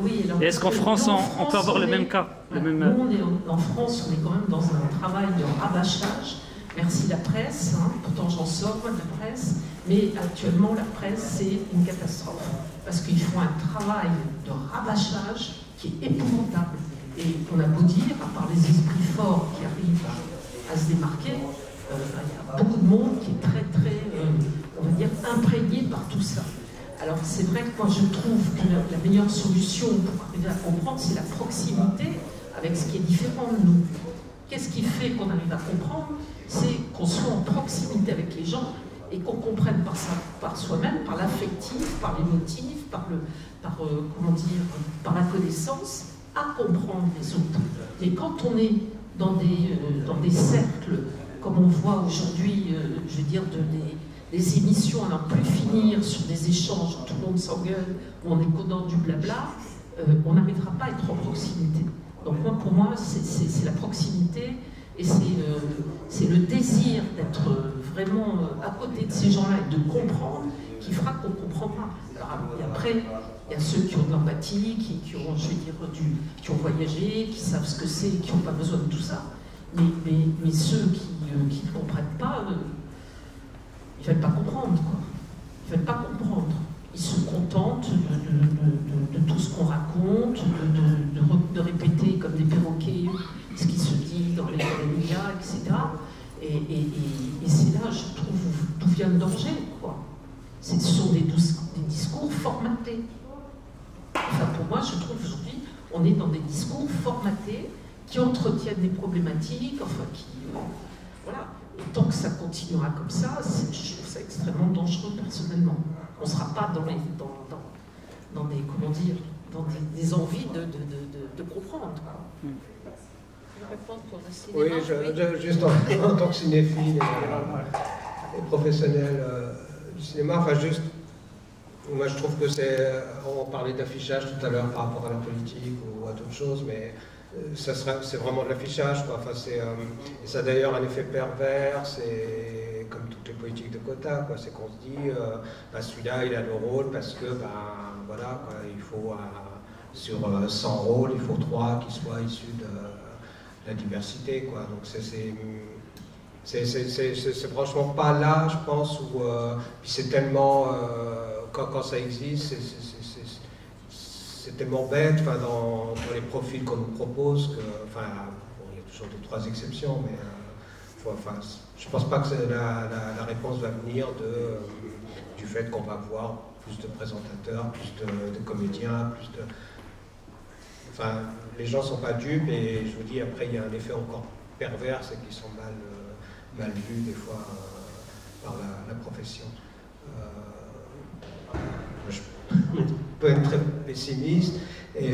Oui, alors, et est-ce qu'en France, on peut avoir le même cas? Nous, en France, on est quand même dans un travail de rabâchage. Merci la presse, hein, pourtant j'en sors moi de la presse, mais actuellement la presse c'est une catastrophe. Parce qu'ils font un travail de rabâchage qui est épouvantable. Et on a beau dire, à part les esprits forts qui arrivent à se démarquer, il y a beaucoup de monde qui est très, très, on va dire, imprégné par tout ça. Alors c'est vrai que moi je trouve que la meilleure solution pour arriver à comprendre, c'est la proximité avec ce qui est différent de nous. Qu'est-ce qui fait qu'on arrive à comprendre? C'est qu'on soit en proximité avec les gens et qu'on comprenne par soi-même, par l'affectif, par l'émotif, par la connaissance, à comprendre les autres. Mais quand on est dans des cercles, comme on voit aujourd'hui, je veux dire, des émissions à n'en plus finir sur des échanges où tout le monde s'engueule, où on est que dans du blabla, on n'arrivera pas à être en proximité. Donc pour moi, c'est la proximité et c'est le désir d'être vraiment à côté de ces gens-là et de comprendre qui fera qu'on comprendra. Alors, et après, il y a ceux qui ont de l'empathie, qui ont, je veux dire, qui ont voyagé, qui savent ce que c'est, qui n'ont pas besoin de tout ça. Mais ceux qui ne comprennent pas, ils ne veulent pas comprendre, quoi. Ils ne veulent pas comprendre. Ils se contentent de tout ce qu'on raconte, de répéter comme des perroquets ce qui se dit dans les médias, etc. Et c'est là, je trouve, d'où vient le danger, quoi. Ce sont des discours formatés. Enfin, pour moi, je trouve aujourd'hui, on est dans des discours formatés qui entretiennent des problématiques, enfin, voilà. Et tant que ça continuera comme ça, je trouve ça extrêmement dangereux personnellement. On ne sera pas dans des, comment dire, dans des envies de comprendre. Oui, juste en tant que cinéphile et professionnel du cinéma, enfin juste, moi je trouve que on parlait d'affichage tout à l'heure par rapport à la politique ou à d'autres choses, mais c'est vraiment de l'affichage, quoi. Enfin, et ça a d'ailleurs un effet pervers, c'est comme toutes les politiques de quotas, quoi. C'est qu'on se dit, celui-là il a le rôle parce que, voilà, quoi, il faut, sur 100 rôles, il faut 3 qui soient issus de la diversité, quoi. Donc c'est franchement pas là, je pense, où puis c'est tellement, quand ça existe, c'est tellement bête, dans les profils qu'on nous propose, que, bon, il y a toujours 2-3 exceptions, mais je ne pense pas que la réponse va venir du fait qu'on va voir plus de présentateurs, plus de comédiens, plus de... Enfin, les gens ne sont pas dupes, et je vous dis, après, il y a un effet encore pervers, c'est qu'ils sont mal vus, des fois, par la profession. Je peux être très pessimiste, et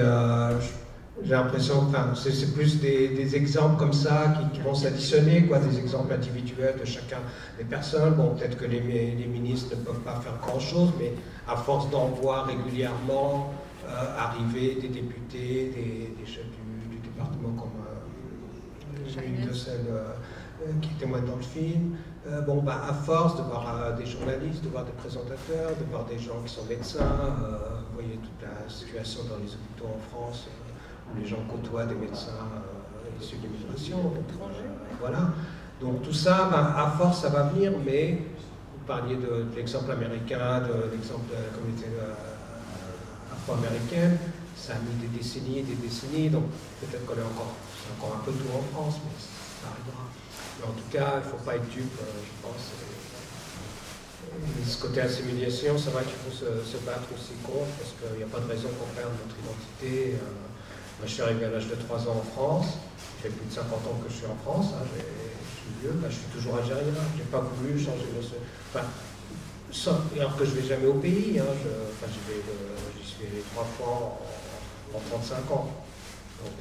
j'ai l'impression, c'est plus des exemples comme ça qui vont s'additionner, quoi, des exemples individuels de chacun des personnes. Bon, peut-être que les ministres ne peuvent pas faire grand-chose, mais à force d'en voir régulièrement arriver des députés, des chefs du département, comme une de celles qui témoignent dans le film, à force de voir des journalistes, de voir des présentateurs, de voir des gens qui sont médecins, vous voyez toute la situation dans les hôpitaux en France, où les gens côtoient des médecins issus de l'immigration, voilà. Donc tout ça, à force, ça va venir, mais vous parliez de l'exemple américain, de l'exemple de la communauté afro-américaine, ça a mis des décennies, donc peut-être qu'on c'est encore un peu tôt en France, mais ça arrivera. Mais en tout cas, il ne faut pas être dupe, je pense. ce côté assimilation, c'est vrai qu'il faut se battre aussi contre, parce qu'il n'y a pas de raison pour perdre notre identité. Moi, je suis arrivé à l'âge de 3 ans en France, ça fait plus de 50 ans que je suis en France, hein, je suis vieux, je suis toujours algérien, je n'ai pas voulu changer de... Enfin, alors que je ne vais jamais au pays, hein, j'y suis allé 3 fois en 35 ans. Donc,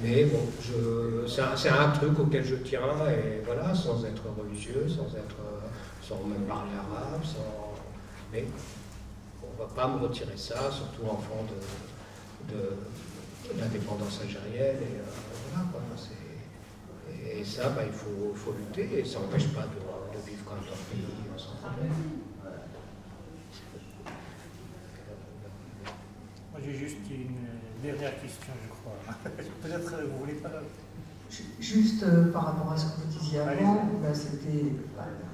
mais bon, c'est un truc auquel je tiens, et voilà, sans être religieux, sans même parler arabe, mais on ne va pas me retirer ça, surtout enfant de l'indépendance algérienne, et voilà quoi. Et ça, il faut lutter, et ça n'empêche pas de vivre quand même dans le pays sans problème. Moi j'ai juste une dernière question, je crois. Peut-être vous voulez pas... Juste par rapport à ce que vous disiez avant,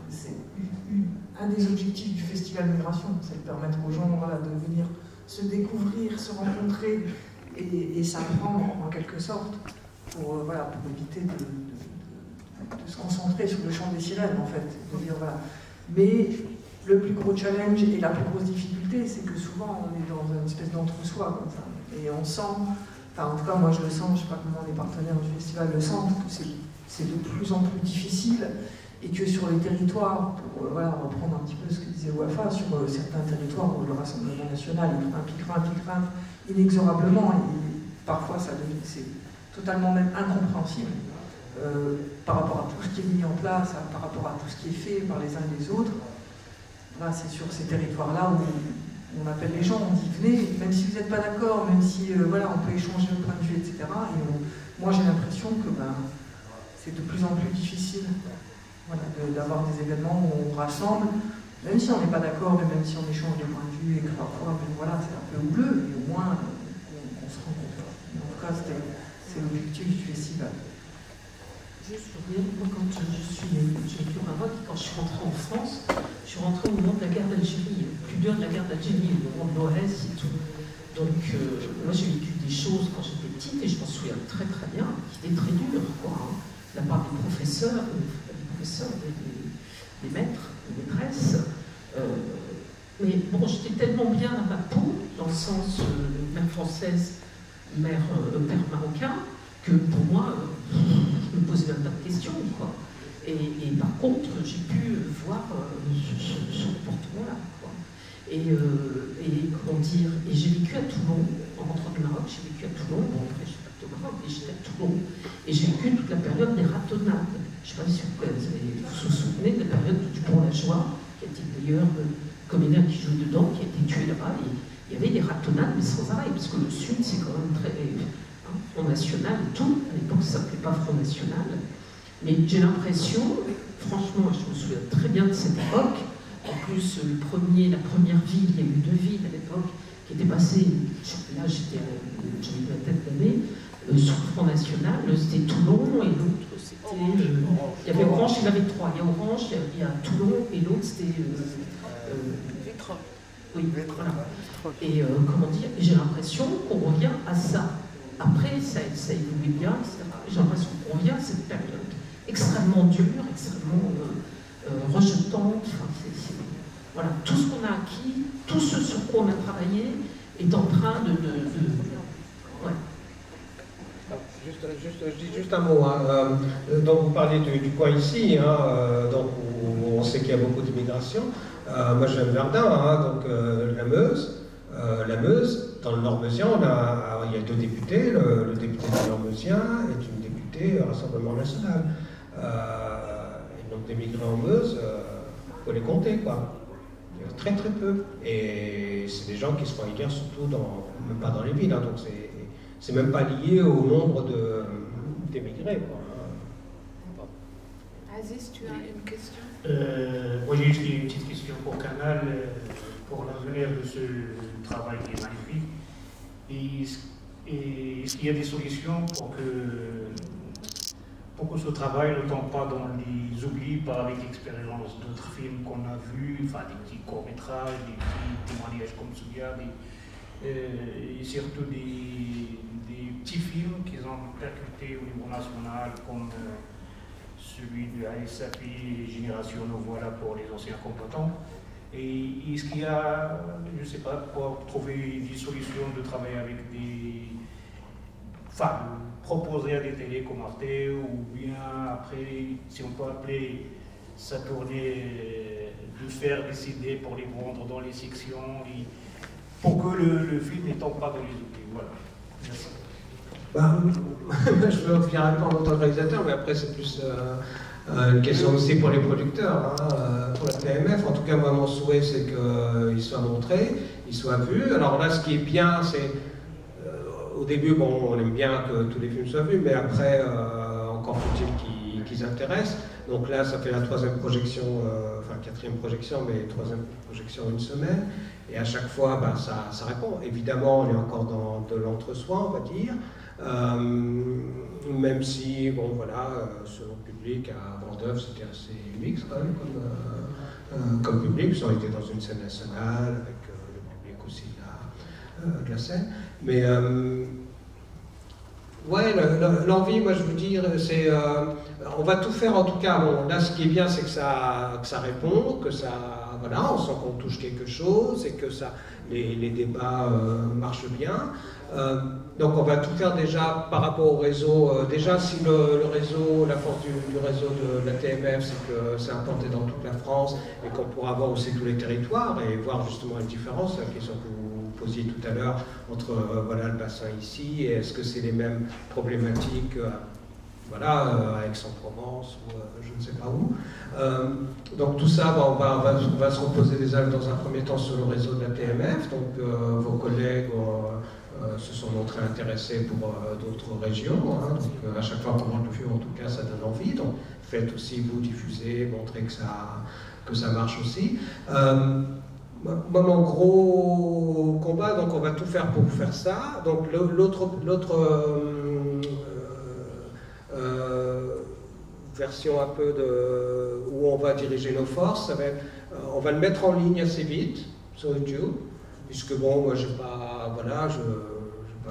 c'est un des objectifs du Festival Migration, c'est de permettre aux gens de venir se découvrir, se rencontrer et s'apprendre en quelque sorte pour éviter de se concentrer sur le chant des sirènes en fait. De dire, voilà. Mais le plus gros challenge et la plus grosse difficulté, c'est que souvent on est dans une espèce d'entre-soi comme ça. Et on sent, en tout cas moi je le sens, je ne sais pas comment les partenaires du festival le sentent, que c'est de plus en plus difficile et que sur les territoires, pour reprendre un petit peu ce que disait Wafa, sur certains territoires où le Rassemblement national grimpe inexorablement et parfois c'est totalement même incompréhensible par rapport à tout ce qui est mis en place, par rapport à tout ce qui est fait par les uns et les autres. Là, c'est sur ces territoires-là où on appelle les gens, on dit venez, même si vous n'êtes pas d'accord, même si on peut échanger le point de vue, etc. Et moi j'ai l'impression que c'est de plus en plus difficile d'avoir des événements où on rassemble, même si on n'est pas d'accord, mais même si on échange des points de vue et que parfois c'est un peu houleux, mais au moins on se rencontre. En tout cas, c'est l'objectif du festival. Juste pour dire, moi quand j'ai vécu au Maroc, quand je suis rentrée en France, je suis rentrée au moment de la guerre d'Algérie, plus dur de la guerre d'Algérie, au moment de l'OS et tout. Donc moi j'ai vécu des choses quand j'étais petite et je m'en souviens très très bien, qui étaient très dures, quoi. De la part des professeurs, des maîtres, des maîtresses. Mais bon, j'étais tellement bien dans ma peau, dans le sens mère française, père marocain, que pour moi, je ne me posais même pas de questions, quoi. Et par contre, j'ai pu voir ce comportement-là, quoi. Et comment dire, et j'ai vécu à Toulon, en rentrant du Maroc, j'ai vécu à Toulon, bon après je suis pas au Maroc, mais j'étais à Toulon, et j'ai vécu toute la période des ratonnades. Je ne sais pas si vous vous souvenez de la période du Dupont-la-Joie, qui était d'ailleurs le comédien qui joue dedans, qui a été tué là-bas, et il y avait des ratonnades, mais sans arrêt, parce que le Sud, c'est quand même très... Front National et tout, à l'époque ça ne s'appelait pas Front National, mais j'ai l'impression, franchement, je me souviens très bien de cette époque, en plus la première ville, il y a eu 2 villes à l'époque qui étaient passées, là j'avais une vingtaine d'années, sur le Front National, c'était Toulon et l'autre c'était, il y avait Orange, il y en avait 3, il y a Orange, il y a Toulon et l'autre c'était... oui, voilà. Et comment dire, j'ai l'impression qu'on revient à ça. Après, ça évolue bien, etc. J'ai l'impression qu'on revient à cette période extrêmement dure, extrêmement rejetante. Voilà, tout ce qu'on a acquis, tout ce sur quoi on a travaillé est en train de... Ouais. Je dis juste un mot. Donc vous parlez du coin ici, donc où on sait qu'il y a beaucoup d'immigration. Moi je viens de Verdun, donc la Meuse. Dans le Nord-Meusien, il y a 2 députés. Le député du Nord-Meusien est une députée Rassemblement National. Et donc des migrants en Meuse, il faut les compter, quoi. Il y a très très peu. Et c'est des gens qui se font élire surtout même pas dans les villes, donc c'est même pas lié au nombre d'émigrés, quoi. Aziz, tu as une question? Moi j'ai juste une petite question pour Canal, pour l'avenir de ce travail qui est magnifique. Est-ce qu'il y a des solutions pour que ce travail ne tombe pas dans les oublis par avec l'expérience d'autres films qu'on a vus, enfin des petits courts-métrages, des petits témoignages comme celui-là, et surtout des petits films qui ont percuté au niveau national, comme celui de ASAPI, Génération Nous Voilà pour les anciens combattants. Et est-ce qu'il y a, je ne sais pas, pour trouver des solutions de travail avec des... Enfin, proposer à des télés comme Arte, ou bien après, si on peut appeler sa tournée, de faire des CD pour les vendre dans les sections, pour que le film ne tombe pas dans les outils. Voilà. Merci. Je veux bien répondre en tant que réalisateur, mais après c'est plus une question aussi pour les producteurs, pour la TMF. En tout cas, moi, mon souhait, c'est qu'il soit montré, il soit vu. Alors là, ce qui est bien, c'est au début, bon, on aime bien que tous les films soient vus, mais après, encore faut-il qu'ils intéressent. Donc là, ça fait la 3e projection, enfin 4e projection, mais 3e projection une semaine. Et à chaque fois, ça répond. Évidemment, on est encore dans de l'entre-soi, on va dire. Même si, bon voilà, selon le public, à Vendôme, c'était assez mixte quand même comme public. Ça aurait été dans une scène nationale, avec le public aussi de la scène. Mais ouais, l'envie, moi je veux dire, c'est... on va tout faire en tout cas. Bon, là, ce qui est bien, c'est que ça répond, que ça... Voilà, on sent qu'on touche quelque chose et que les débats marchent bien. Donc on va tout faire déjà par rapport au réseau. Déjà, si le réseau, la force du réseau de la TMF, c'est que c'est implanté dans toute la France et qu'on pourra voir aussi tous les territoires et voir justement les différences, la question que vous posiez tout à l'heure, entre voilà, le bassin ici et est-ce que c'est les mêmes problématiques voilà, à Aix-en-Provence ou je ne sais pas où. Donc tout ça, on va se reposer des actes dans un premier temps sur le réseau de la TMF. Donc vos collègues se sont montrés intéressés pour d'autres régions. Donc à chaque fois qu'on rentre le film, en tout cas, ça donne envie. Donc faites aussi, vous diffuser, montrez que ça marche aussi. Moi, mon gros combat, donc on va tout faire pour faire ça. Donc l'autre version un peu où on va diriger nos forces, ça va être, on va le mettre en ligne assez vite sur YouTube, puisque bon, moi je vais pas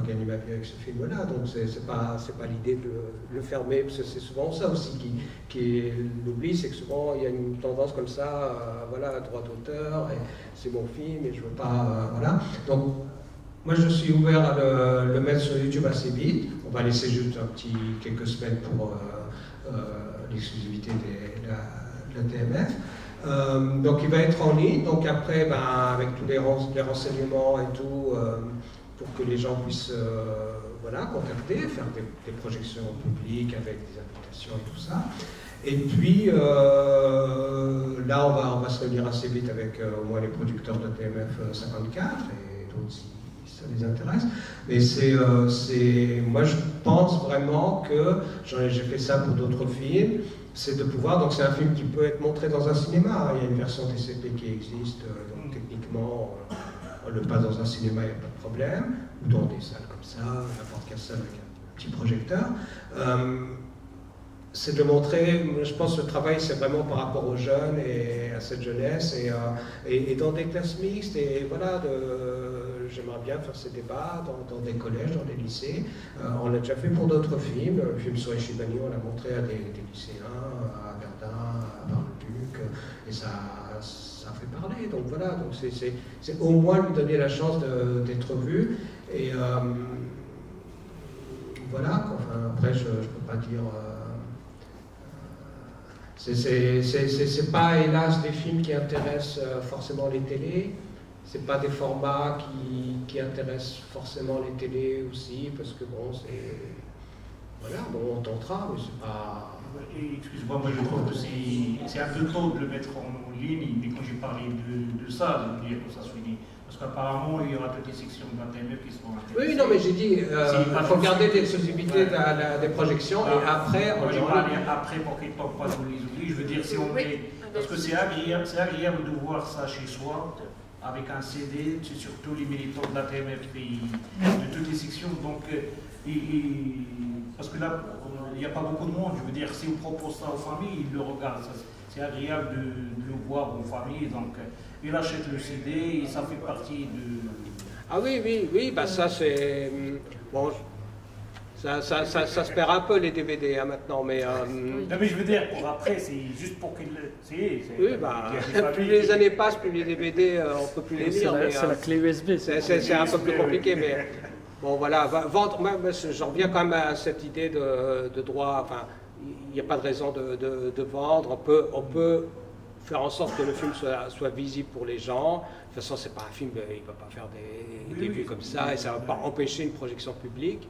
gagner ma vie avec ce film-là, donc c'est pas l'idée de le fermer, parce que c'est souvent ça aussi qui est l'oubli, c'est que souvent il y a une tendance comme ça, voilà, droit d'auteur, et c'est mon film, et je veux pas, voilà. Donc moi je suis ouvert à le mettre sur YouTube assez vite. On va laisser juste quelques semaines pour l'exclusivité de la TMF. Donc il va être en ligne, donc après avec tous les renseignements et tout, pour que les gens puissent voilà, contacter, faire des projections publiques avec des invitations et tout ça. Et puis là on va se réunir assez vite avec au moins les producteurs de TMF 54 et d'autres si ça les intéresse. Mais moi je pense vraiment que, j'ai fait ça pour d'autres films, c'est de pouvoir, donc c'est un film qui peut être montré dans un cinéma, il y a une version TCP qui existe, donc techniquement on le passe dans un cinéma, il n'y a pas de problème, ou dans des salles comme ça, n'importe quelle salle avec un petit projecteur. C'est de montrer, je pense que le travail c'est vraiment par rapport aux jeunes et à cette jeunesse et dans des classes mixtes et voilà, j'aimerais bien faire ces débats dans des collèges, dans des lycées. On l'a déjà fait pour d'autres films, le film sur Echibani, on l'a montré à des lycéens, à Verdun, à Bar-le-Duc, et ça fait parler, donc voilà, donc c'est au moins lui donner la chance d'être vu et voilà, enfin, après je ne peux pas dire... C'est pas, hélas, des films qui intéressent forcément les télés. C'est pas des formats qui intéressent forcément les télés aussi, parce que bon, c'est... Voilà, bon, on tentera, mais c'est pas... Excuse-moi, moi je trouve que c'est un peu tôt de le mettre en ligne, mais quand j'ai parlé de ça, de dire que ça se finit. Parce qu'apparemment, il y aura toutes les sections de la TMF qui seront intéressées. Oui, non, mais j'ai dit, il faut garder l'exclusivité des projections, et après, on j'ai parlé après pour qu'ils ne tombent pas dans les oublis. Je veux dire, si on met... Parce que c'est agréable de voir ça chez soi, avec un CD, c'est surtout les militants de la TMF de toutes les sections. Donc, parce que là, il n'y a pas beaucoup de monde. Je veux dire, si on propose ça aux familles, ils le regardent. C'est agréable de le voir en famille. Donc, il achète le CD et ça fait partie de... Ah oui, bah ça c'est... Bon, Ça se perd un peu les DVD hein, maintenant, mais... Non mais je veux dire, pour après, c'est juste pour qu'ils le... Oui, bah, plus les années passent, plus les DVD, on ne peut plus les lire. C'est la clé USB. C'est un peu plus compliqué, mais... Bon voilà, vendre, j'en reviens quand même à cette idée de droit, enfin, il n'y a pas de raison de vendre, on peut faire en sorte que le film soit visible pour les gens. De toute façon, c'est pas un film, il ne va pas faire des vues comme ça, et ça ne va pas empêcher une projection publique.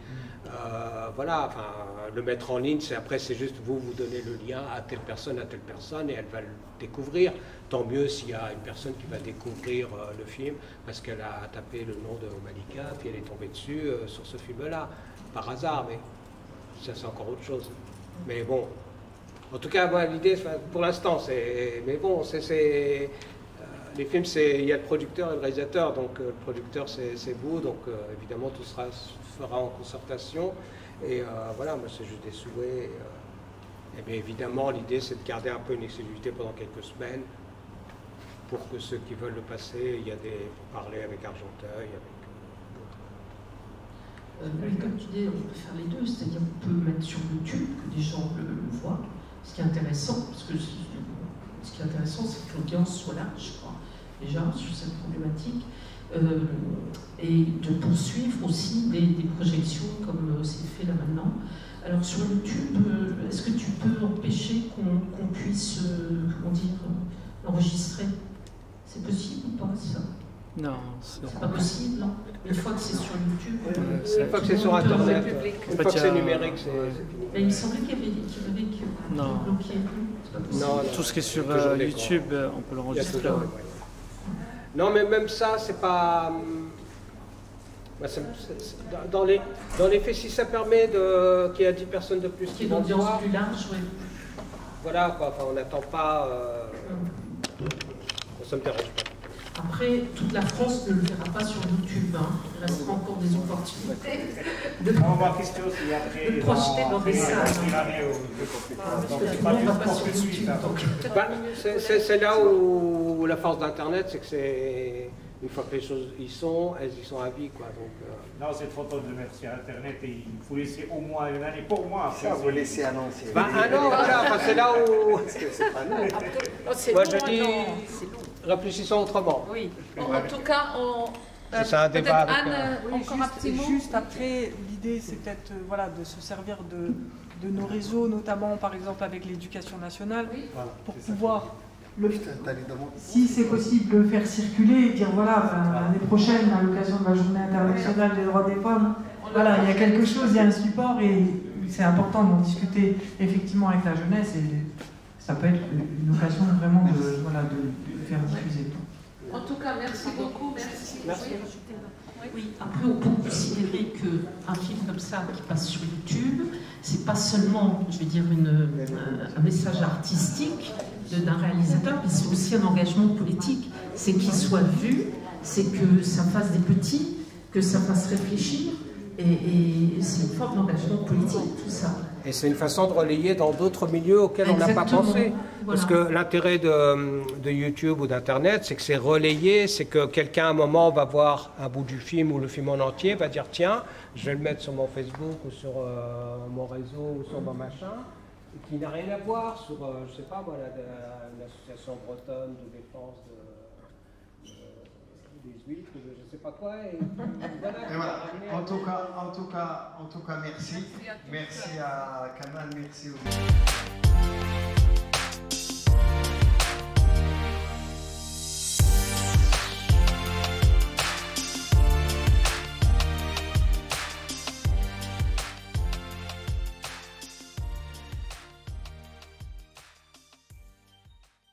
Voilà, enfin, le mettre en ligne, après c'est juste vous donnez le lien à telle personne, et elle va le découvrir. Tant mieux s'il y a une personne qui va découvrir le film parce qu'elle a tapé le nom de Malika, puis elle est tombée dessus sur ce film-là, par hasard, mais ça c'est encore autre chose. Mais bon, en tout cas, l'idée, pour l'instant, c'est... Mais bon, les films, il y a le producteur et le réalisateur, donc le producteur c'est vous, donc évidemment tout se fera en concertation, et voilà, moi c'est juste des souhaits, et bien évidemment l'idée c'est de garder un peu une exclusivité pendant quelques semaines, pour que ceux qui veulent le passer, il y a pour parler avec Argenteuil, avec d'autres. Mais comme tu dis, on peut faire les deux, c'est-à-dire on peut mettre sur YouTube, que des gens le voient, ce qui est intéressant, parce que ce qui est intéressant, c'est que l'audience soit là, je crois, déjà, sur cette problématique, et de poursuivre aussi des projections comme c'est fait là maintenant. Alors sur YouTube, est-ce que tu peux empêcher qu'on puisse, comment dire, l'enregistrer? C'est possible ou pas ça? Non, c'est pas possible, non. Une fois que c'est sur YouTube, une fois que c'est sur Internet, une fois que c'est numérique, c'est fini. Mais il me semblait qu'il y avait bloqué. Non, tout ce qui est sur YouTube, on peut l'enregistrer. Non, mais même ça, c'est pas... Dans les faits, si ça permet qu'il y ait 10 personnes de plus qui vont voir... plus large, oui. Voilà, quoi, enfin, on n'attend pas... Ça me dérange pas. Après, toute la France ne le verra pas sur YouTube. Hein. Il restera encore des opportunités de projeter dans des salles. C'est là où la force d'Internet, c'est que c'est... Une fois que les choses y sont, elles y sont à vie, quoi. Donc, non, cette photo de mettre sur Internet, il faut laisser au moins une année, pour moi. Ça, vous laissez annoncer. Un an, voilà, c'est là où... Parce que c'est pas nous. Moi, je dis, réfléchissons autrement. Oui. En tout cas, c'est un débat avec Anne, encore un petit mot. Juste après, l'idée, c'est peut-être voilà, de se servir de nos réseaux, notamment par exemple avec l'éducation nationale, pour pouvoir... si c'est possible, le faire circuler et dire voilà, l'année prochaine, à l'occasion de la journée internationale des droits des femmes, voilà, il y a quelque chose, il y a un support et c'est important d'en discuter effectivement avec la jeunesse et ça peut être une occasion vraiment de faire diffuser. En tout cas, merci beaucoup. Merci. Oui, après on peut considérer qu'un film comme ça qui passe sur YouTube, c'est pas seulement, je veux dire, un message artistique d'un réalisateur, mais c'est aussi un engagement politique. C'est qu'il soit vu, c'est que ça fasse des petits, que ça fasse réfléchir, et c'est une forme d'engagement politique, tout ça. Et c'est une façon de relayer dans d'autres milieux auxquels on n'a pas pensé. Parce que l'intérêt de YouTube ou d'Internet, c'est que c'est relayé, c'est que quelqu'un à un moment va voir un bout du film ou le film en entier, va dire tiens, je vais le mettre sur mon Facebook ou sur mon réseau ou sur mon machin, qui n'a rien à voir sur, je sais pas, voilà, l'association bretonne de défense des huîtres, ou je sais pas quoi. Et voilà. En tout cas, merci. Merci à Kamal, merci aux...